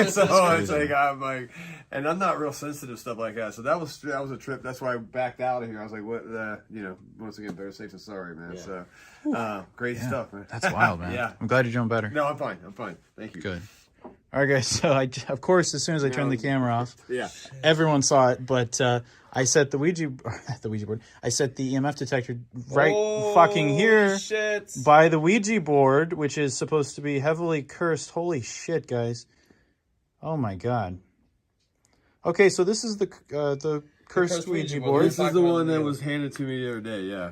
So it's like I'm like, and I'm not real sensitive stuff like that. So that was a trip. That's why I backed out of here. I was like, what? Once again, better safe than sorry, man. Yeah. So great stuff, man. That's wild, man. Yeah. I'm glad you're doing better. No, I'm fine. Thank you. Good. All right, guys. So of course, as soon as I turned the camera off, Yeah. everyone saw it. But I set the Ouija board. I set the EMF detector fucking here Shit. by the Ouija board, which is supposed to be heavily cursed. Holy shit, guys! Oh my god. Okay, so this is the cursed Ouija board. This is the one that was handed to me the other day. Yeah.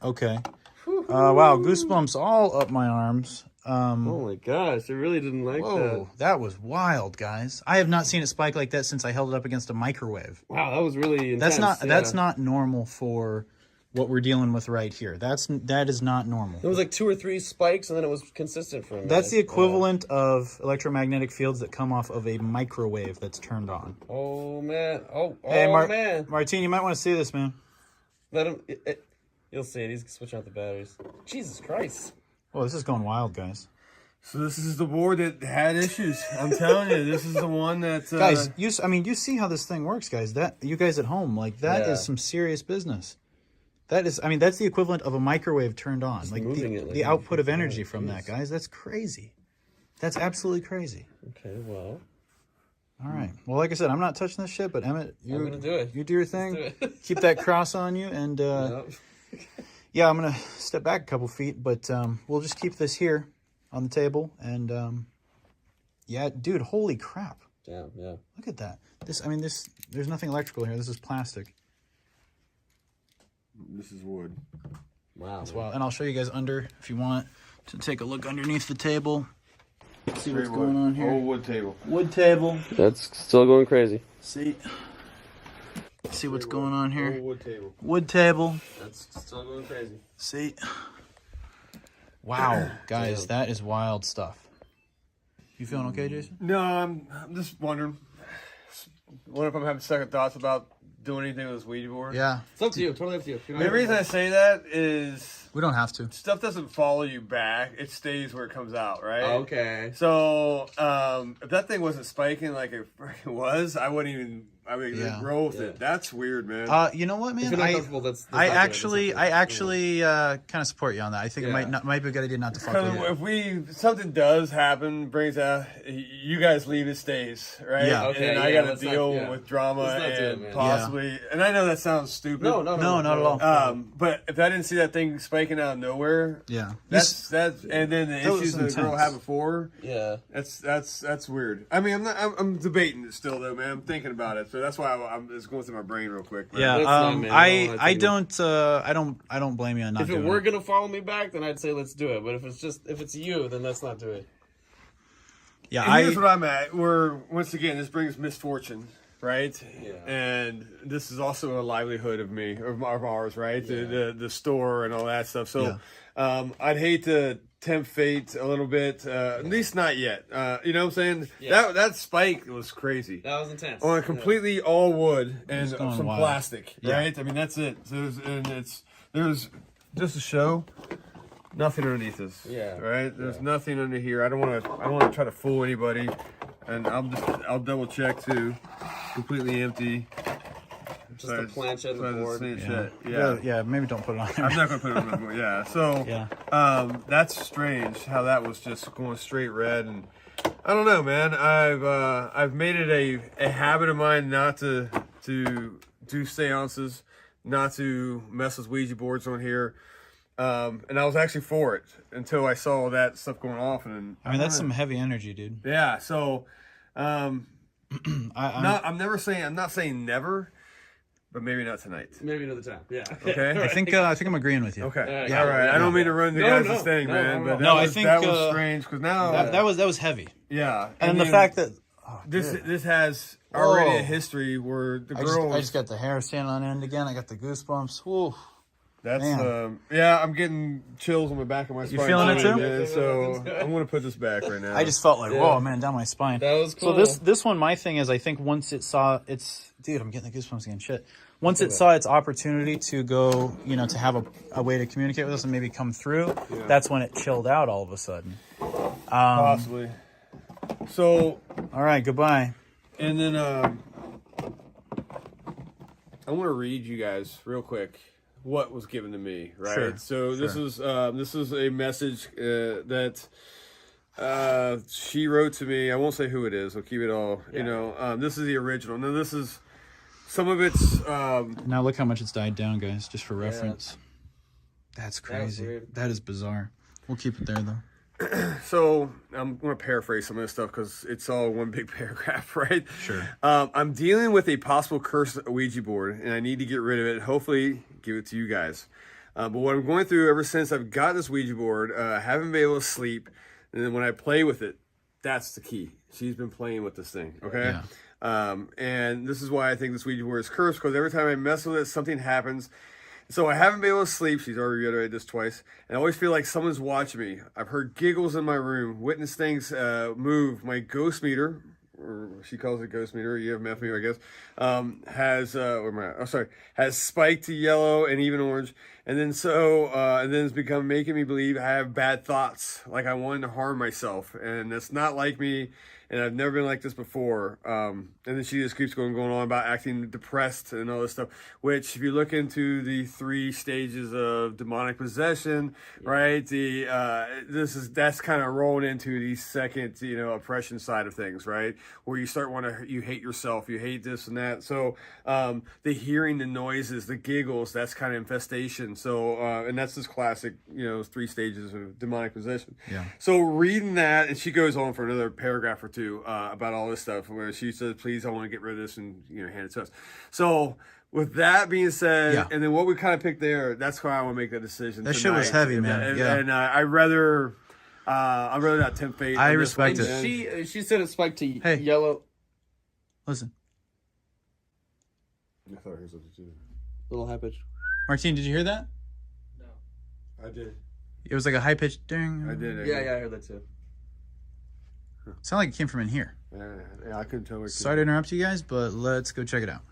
Okay. Wow, goosebumps all up my arms. Oh my gosh, I really didn't like Whoa, that was wild, guys. I have not seen it spike like that since I held it up against a microwave. Wow, that was really intense. That's not normal for what we're dealing with right here. That is not normal. It was like 2 or 3 spikes, and then it was consistent for a minute. That's the equivalent of electromagnetic fields that come off of a microwave that's turned on. Oh man! Oh Hey, man! Martine, you might want to see this, man. Let him. You'll see it. He's switching out the batteries. Jesus Christ! Oh, this is going wild, guys. So this is the board that had issues. I'm telling you, this is the one that Guys, you see how this thing works, guys. That you guys at home, like that is some serious business. That is, that's the equivalent of a microwave turned on. Like the output of energy from that, guys. That's crazy. That's absolutely crazy. Okay, well. All right. Well, like I said, I'm not touching this shit, but Emmett, I'm gonna do it. You do your thing. Keep that cross on you, and yeah, I'm gonna step back a couple feet, but we'll just keep this here on the table, and yeah, dude, holy crap! Damn, yeah. Look at that. There's nothing electrical here. This is plastic. This is wood. Wow. As well, and I'll show you guys under if you want to take a look underneath the table. See what's going on here. Old wood table. Wood table. That's still going crazy. See what's going on here. Old wood table. Wood table. That's still going crazy. See. Wow, guys, that is wild stuff. You feeling okay, Jason? No, I'm just wondering. What if I'm having second thoughts about doing anything with this Ouija board? Yeah. It's up to you. Totally up to you. The reason I say that is We don't have to. stuff doesn't follow you back; it stays where it comes out, right? Okay. So if that thing wasn't spiking like it freaking was, I wouldn't even. I mean, grow with it. That's weird, man. You know what, man? If you're not comfortable, that's I not actually kind of support you on that. I think it might be a good idea not to fuck with it. If something does happen, brings out, you guys leave, it stays, right? Yeah. Okay, and I got to deal not- with drama Let's not do it, and man. possibly, and I know that sounds stupid. No, No, not at all. But if I didn't see that thing spiking out of nowhere, Yeah. that's and then the That was issues that the girl intense. had before, Yeah. that's weird. I mean, I'm debating it still though, man. I'm thinking about it, so that's why it's going through my brain real quick. Man. Yeah, That's fine, man. I don't blame you on not If doing it were gonna follow me back, then I'd say let's do it. But if it's you, then let's not do it. Yeah, And here's what I'm at. Once again, this brings misfortune, right? Yeah. And this is also a livelihood of me, of ours, right? The store and all that stuff. So, I'd hate to tempt fate a little bit. At least not yet. You know what I'm saying? Yeah. That spike was crazy. That was intense. On a completely all wood and going some wild. plastic, Yeah. right? I mean, that's it. So there's just a show. Nothing underneath this. Yeah. Right. There's nothing under here. I don't want to try to fool anybody, and I'll double check too. Completely empty. Just the planchette and the board. Yeah, maybe don't put it on there. I'm not gonna put it on the board. Yeah. So that's strange how that was just going straight red, and I don't know, man. I've made it a habit of mine not to do seances, not to mess with Ouija boards on here. And I was actually for it until I saw that stuff going off, and that's some heavy energy, dude. yeah. So, I'm not saying never, but maybe not tonight. Maybe another time. Yeah. Okay. I think I'm agreeing with you. Okay. Yeah, All right. I don't mean to run the guys' thing, man, but No, I that think, was strange because now That was heavy. yeah, And the then fact that this has already Whoa. a history where the I girls. just got the hair standing on end again. I got the goosebumps. Whoa. That's Man. I'm getting chills on the back of my spine. feeling it too? Yeah, so I'm gonna put this back right now. I just felt like, whoa, man, down my spine. That was cool. So this one, my thing is, I think once it saw its, dude, I'm getting the goosebumps again. Shit. Once it saw its opportunity to go, to have a way to communicate with us and maybe come through, that's when it chilled out all of a sudden. Possibly. So, All right, goodbye. and then I want to read you guys real quick what was given to me. Right. Sure, So this is a message that she wrote to me. I won't say who it is. I'll keep it all. This is the original. Now this is some of it's. Now look how much it's died down, guys, just for reference. That's crazy. weird. That is bizarre. We'll keep it there, though. So I'm going to paraphrase some of this stuff because it's all one big paragraph, right? Sure. I'm dealing with a possible cursed Ouija board, and I need to get rid of it. Hopefully, give it to you guys. But what I'm going through ever since I've got this Ouija board, I haven't been able to sleep. And then when I play with it, that's the key. She's been playing with this thing, okay? Yeah. And this is why I think this Ouija board is cursed, because every time I mess with it, something happens. So I haven't been able to sleep. She's already reiterated this twice. And I always feel like someone's watching me. I've heard giggles in my room, witnessed things move. My ghost meter, or she calls it ghost meter, EMF meter, I guess, has spiked to yellow and even orange. And then and then it's become making me believe I have bad thoughts, like I wanted to harm myself. And that's not like me. And I've never been like this before. And then she just keeps going on about acting depressed and all this stuff, which if you look into the 3 stages of demonic possession, right? That's kind of rolling into the second, oppression side of things, right? Where you start you hate yourself, you hate this and that. So, the hearing the noises, the giggles, that's kind of infestation. So, and that's this classic, 3 stages of demonic possession. Yeah. So reading that, and she goes on for another paragraph or two about all this stuff, where she says, "Please, I want to get rid of this," and hand it to us. So with that being said, and then what we kind of picked there, that's why I want to make that decision. That shit was heavy, man. And I'd rather not tempt fate. I respect it. And she said it spiked to yellow. Listen, I thought I heard something too. Little high pitch. Martine, did you hear that? No, I did. It was like a high pitched ding. I did. Yeah, I heard that too. Sounded like it came from in here. Yeah, I couldn't tell. Sorry to interrupt you guys, but let's go check it out.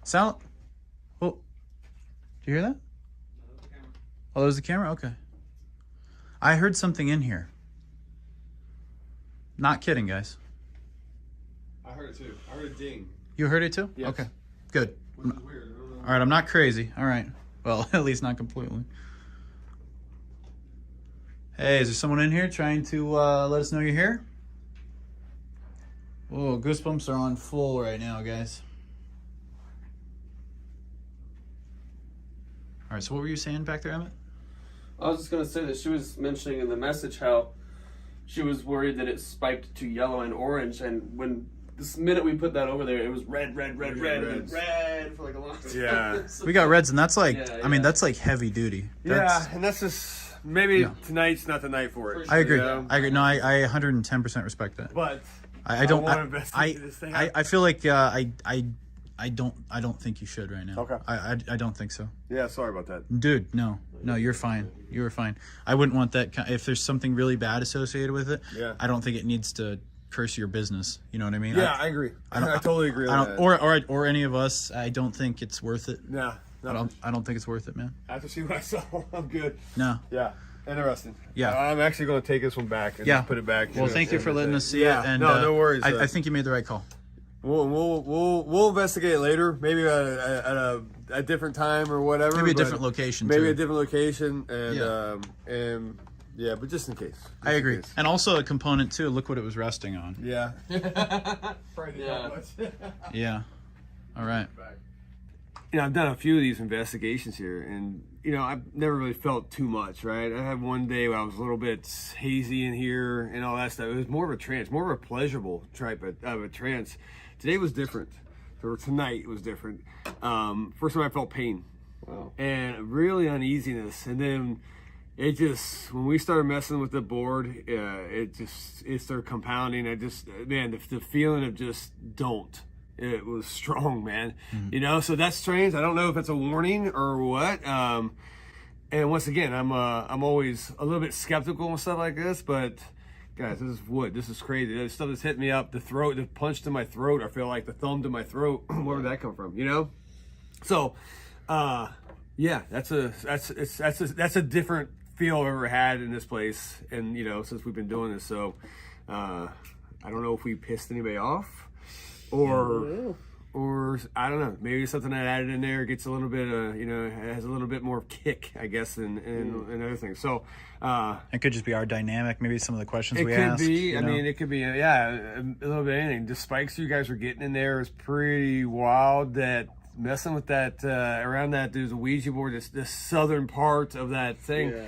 Sound? Oh, did you hear that? Oh, that was the camera? Okay. I heard something in here. Not kidding, guys. I heard it too. I heard a ding. You heard it too? Yes. Okay, good. Which is weird. I don't know. All right, I'm not crazy. All right. Well, at least not completely. Hey, is there someone in here trying to let us know you're here? Whoa, goosebumps are on full right now, guys. All right, so what were you saying back there, Emmett? I was just going to say that she was mentioning in the message how she was worried that it spiked to yellow and orange, and when this minute we put that over there, it was red, and then red for like a long time. Yeah. We got reds, and that's like, Yeah, I mean, yeah. that's like heavy duty. That's, And that's just maybe tonight's not the night for it. I agree. you know? I agree. No, I 110% respect that. But I don't. want to investigate this thing. I feel like I don't think you should right now. Okay. I don't think so. Yeah, sorry about that. Dude, no, you're fine. You were fine. I wouldn't want that. If there's something really bad associated with it, I don't think it needs to curse your business. You know what I mean? Yeah, I agree. I totally agree on that. Or any of us. I don't think it's worth it. Nah, I don't think it's worth it, man. after seeing what I saw, I'm good. No. Yeah, interesting. Yeah. I'm actually going to take this one back and just put it back. Well, thank you for letting us see Yeah. it. And No worries. I think you made the right call. We'll investigate later, maybe at a different time or whatever. Maybe a but different location. Maybe too. a different location, and but just in case. I agree. And also a component too. Look what it was resting on. Yeah. Yeah. All right. I've done a few of these investigations here, and I've never really felt too much, right? I had one day where I was a little bit hazy in here and all that stuff. It was more of a trance, more of a pleasurable type of a trance. Today was different. So tonight was different. First time I felt pain. Wow. And really uneasiness, and then it just, when we started messing with the board, it started compounding. The feeling of just don't. It was strong, man. So that's strange. I don't know if it's a warning or what. And once again, I'm always a little bit skeptical and stuff like this, but guys, this is wood. This is crazy. This stuff that's hit me up, the throat, the punch to my throat. I feel like the thumb to my throat. Where did that come from? So, that's a different feel I've ever had in this place, and since we've been doing this. So, I don't know if we pissed anybody off. Or I don't know, maybe something I added in there gets a little bit has a little bit more kick, I guess, than other things. So It could just be our dynamic. Maybe some of the questions we it could ask. be. I mean, it could be. A little bit of anything. The spikes you guys were getting in there is pretty wild. That messing with that around that, there's a Ouija board. This southern part of that thing. Yeah.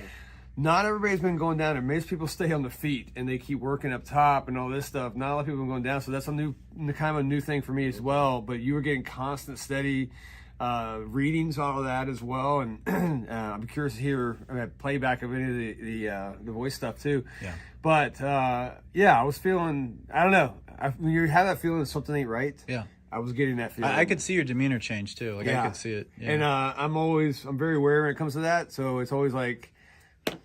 Not everybody's been going down there. Most people stay on the feet and they keep working up top and all this stuff. Not a lot of people have been going down, so that's kind of a new thing for me as well. But you were getting constant, steady readings, all of that as well. And I'm curious to hear playback of any of the voice stuff too. Yeah. But yeah, I was feeling, I don't know. When you have that feeling that something ain't right. Yeah. I was getting that feeling. I could see your demeanor change too. Like, I could see it. Yeah. And I'm very aware when it comes to that. So it's always like,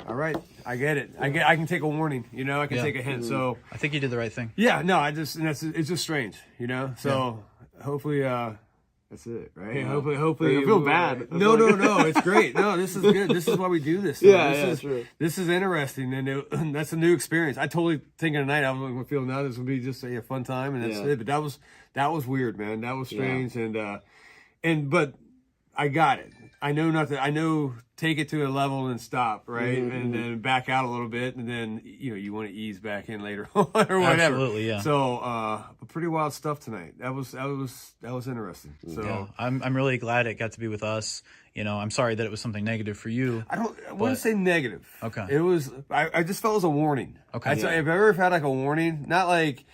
all right, I get it. I can take a warning, you know, I can take a hint. So I think you did the right thing. yeah, no, it's just strange, you know. So hopefully, that's it, right? Yeah. Hopefully, I feel bad. No, it's great. No, this is good. This is why we do this. This is interesting, and that's a new experience. I totally thinking tonight I was gonna feel now this would be just a fun time, and that's it. But that was weird, man. That was strange, but I got it. I know nothing. I know take it to a level and stop, right? And then back out a little bit, and then you want to ease back in later on or whatever. Absolutely, yeah. So, pretty wild stuff tonight. That was interesting. So yeah, I'm really glad it got to be with us. You know, I'm sorry that it was something negative for you. I wouldn't say negative. Okay. It was. I just felt it was a warning. Okay. If I ever had like a warning, not like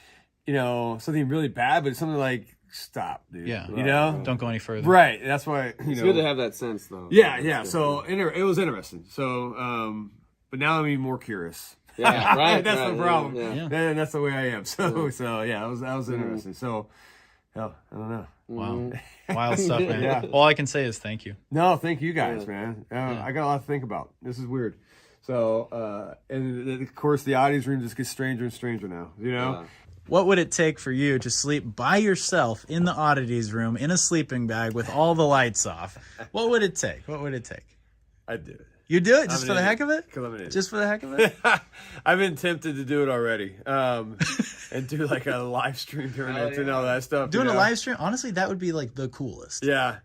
something really bad, but something like, stop, dude. Yeah. You know? Don't go any further. Right. That's why, It's good to have that sense, though. Yeah. So it was interesting. So, but now I'm even more curious. Yeah, right. That's the problem. Yeah. And that's the way I am. So yeah, that was interesting. So, hell, I don't know. Wow. Wild stuff, man. Yeah. All I can say is thank you. No, thank you guys, man. I got a lot to think about. This is weird. So, and of course, the Oddities room just gets stranger and stranger now. You know. What would it take for you to sleep by yourself in the Oddities room in a sleeping bag with all the lights off? What would it take? I'd do it. You do it just for the heck of it? 'Cause I'm an idiot. Just for the heck of it? I've been tempted to do it already, and do like a live stream during it and all that stuff. Doing a live stream? Honestly, that would be like the coolest. Yeah.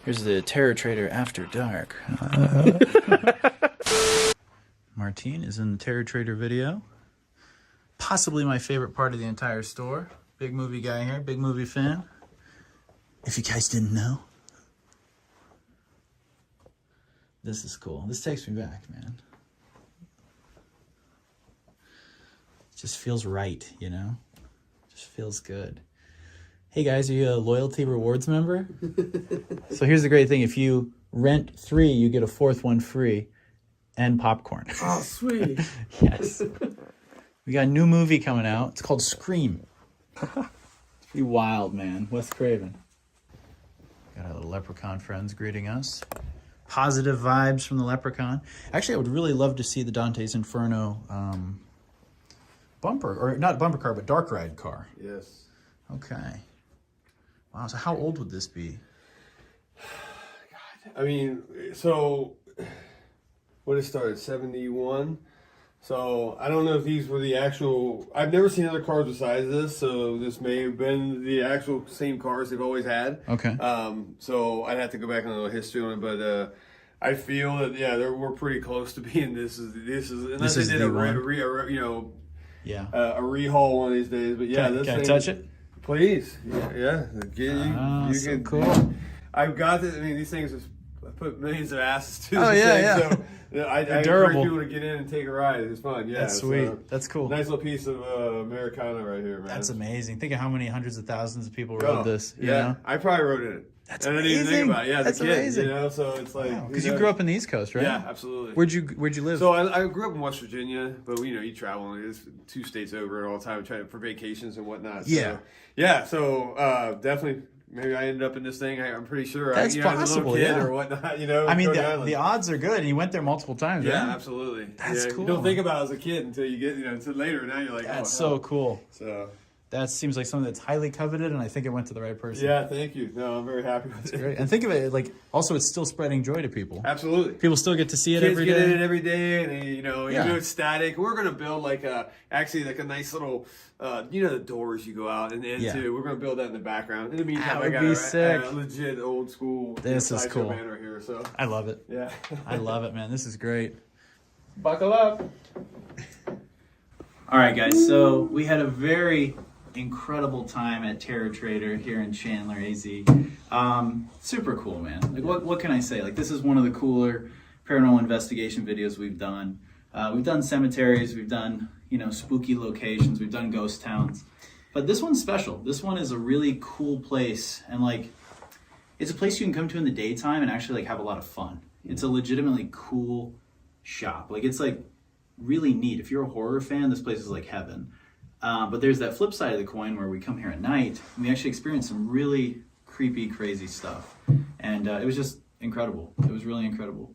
Here's the Terror Trader After Dark. Martine is in the Terror Trader video. Possibly my favorite part of the entire store. Big movie guy here, big movie fan. If you guys didn't know. This is cool. This takes me back, man. It just feels right, you know? Just feels good. Hey guys, are you a loyalty rewards member? So here's the great thing. If you rent 3, you get a 4th one free and popcorn. Oh, sweet. Yes. We got a new movie coming out. It's called Scream. It's pretty wild, man. Wes Craven. Got our little leprechaun friends greeting us. Positive vibes from the leprechaun. Actually, I would really love to see the Dante's Inferno bumper, or not bumper car, but dark ride car. Yes. Okay. Wow, so how old would this be? I mean, so when it started, 71. So I don't know if these were the actual. I've never seen other cars besides this, so this may have been the actual same cars they've always had. Okay. So I'd have to go back on a little history on it, but I feel that we're pretty close to being this is unless they did a rehaul one of these days. But yeah, can I touch it? Please. Yeah. You so can. cool. I've got this. I mean, these things just put millions of asses to. Oh, yeah. So I encourage durable. people to get in and take a ride. It's fun. Yeah, That's sweet. So, That's cool. nice little piece of Americana right here, man. That's amazing. Think of how many hundreds of thousands of people rode this. You yeah, know? I probably rode in it. That's and amazing. I didn't even think about it. Yeah, as That's a kid, amazing. You know, so it's like Because you grew up in the East Coast, right? Yeah, absolutely. Where'd you live? So I grew up in West Virginia, but you travel. It's 2 states over all the time, for vacations and whatnot. Yeah. So definitely. Maybe I ended up in this thing. I'm pretty sure. That's possible, as a little kid yeah. or whatnot. I mean, the odds are good, and you went there multiple times, Yeah, right? absolutely. That's cool. You don't think about it as a kid until you get, until later. Now you're like, That's oh, hell. so cool. So That seems like something that's highly coveted, and I think it went to the right person. yeah, thank you. No, I'm very happy with it. Great. And think of it, like, also it's still spreading joy to people. Absolutely. People still get to see it Kids every get day. in it every day, and they, even Yeah. though it's static, we're gonna build like a nice little, the doors you go out and into. Yeah. We're gonna build that in the background. In the meantime, That would I got be a sick. legit old school. This is sideshow cool. band right here. So I love it. yeah, I love it, man. This is great. buckle up. All right, guys. So we had a very incredible time at Terror Trader here in Chandler, AZ. Super cool, man. Like, what can I say? Like, this is one of the cooler paranormal investigation videos we've done. We've done cemeteries, we've done spooky locations, we've done ghost towns, but this one's special. This one is a really cool place, and like, it's a place you can come to in the daytime and actually like have a lot of fun. It's a legitimately cool shop. Like it's like really neat. If you're a horror fan, this place is like heaven. But there's that flip side of the coin where we come here at night and we actually experience some really creepy, crazy stuff. And it was just incredible. It was really incredible.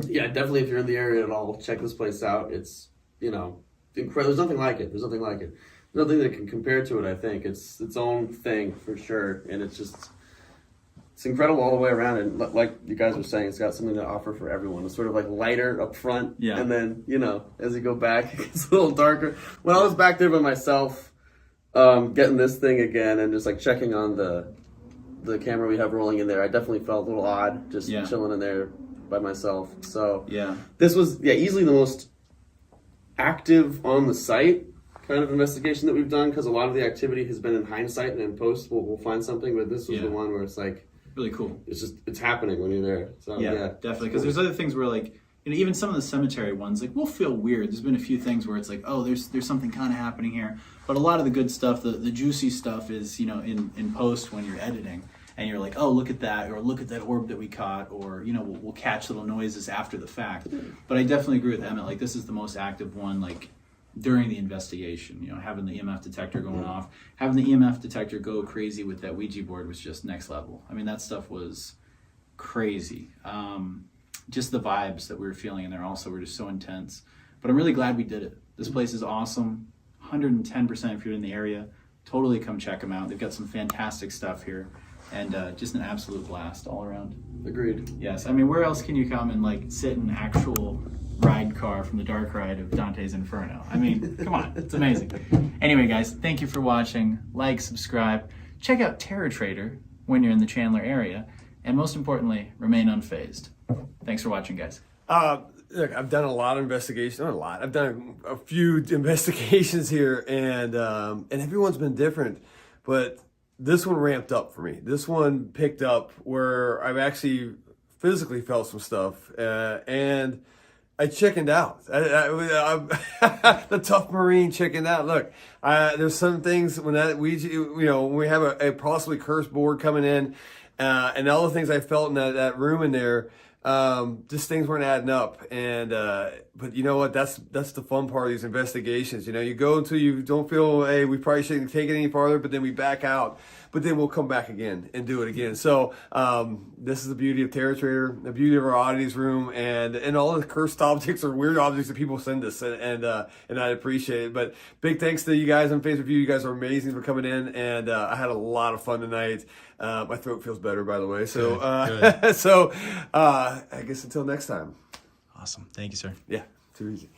Yeah, definitely. If you're in the area at all, check this place out. It's, you know, incredible. There's nothing like it. There's nothing like it. Nothing that can compare to it. I think it's its own thing for sure, and it's incredible all the way around. And like you guys were saying, it's got something to offer for everyone. It's sort of like lighter up front, and then as you go back, it gets a little darker. When I was back there by myself, getting this thing again, and just like checking on the camera we have rolling in there, I definitely felt a little odd just chilling in there by myself. So this was easily the most active on the site kind of investigation that we've done, because a lot of the activity has been in hindsight and in post we'll find something, but this was the one where it's like really cool. It's happening when you're there. So definitely, because there's other things where like even some of the cemetery ones like will feel weird. There's been a few things where it's like, oh, there's something kind of happening here, but a lot of the good stuff, the juicy stuff is in post when you're editing. And you're like, oh, look at that, or look at that orb that we caught, or we'll catch little noises after the fact. But I definitely agree with Emmett. Like this is the most active one, like during the investigation. Having the EMF detector going off, having the EMF detector go crazy with that Ouija board was just next level. I mean, that stuff was crazy. Just the vibes that we were feeling in there also were just so intense. But I'm really glad we did it. This place is awesome. 110% if you're in the area. Totally come check them out. They've got some fantastic stuff here. And just an absolute blast all around. Agreed. Yes, I mean, where else can you come and like sit in an actual ride car from the dark ride of Dante's Inferno? I mean, come on, it's amazing. Anyway, guys, thank you for watching. Like, subscribe, check out Terror Trader when you're in the Chandler area, and most importantly, remain unfazed. Thanks for watching, guys. Look, I've done a lot of investigations. Not a lot. I've done a few investigations here, and everyone's been different, but this one ramped up for me. This one picked up where I've actually physically felt some stuff, and I chickened out. The tough Marine chickened out. Look, there's some things when that when we have a possibly cursed board coming in, and all the things I felt in that room in there, just things weren't adding up. And but you know what? That's the fun part of these investigations. You go until you don't feel, hey, we probably shouldn't take it any farther, but then we back out. But then we'll come back again and do it again. So this is the beauty of Terror Trader, the beauty of our Oddities room, and all the cursed objects or weird objects that people send us, and I appreciate it. But big thanks to you guys on Facebook View. You guys are amazing for coming in, and I had a lot of fun tonight. My throat feels better, by the way. So Good. so I guess until next time. Awesome. Thank you, sir. Yeah, too easy.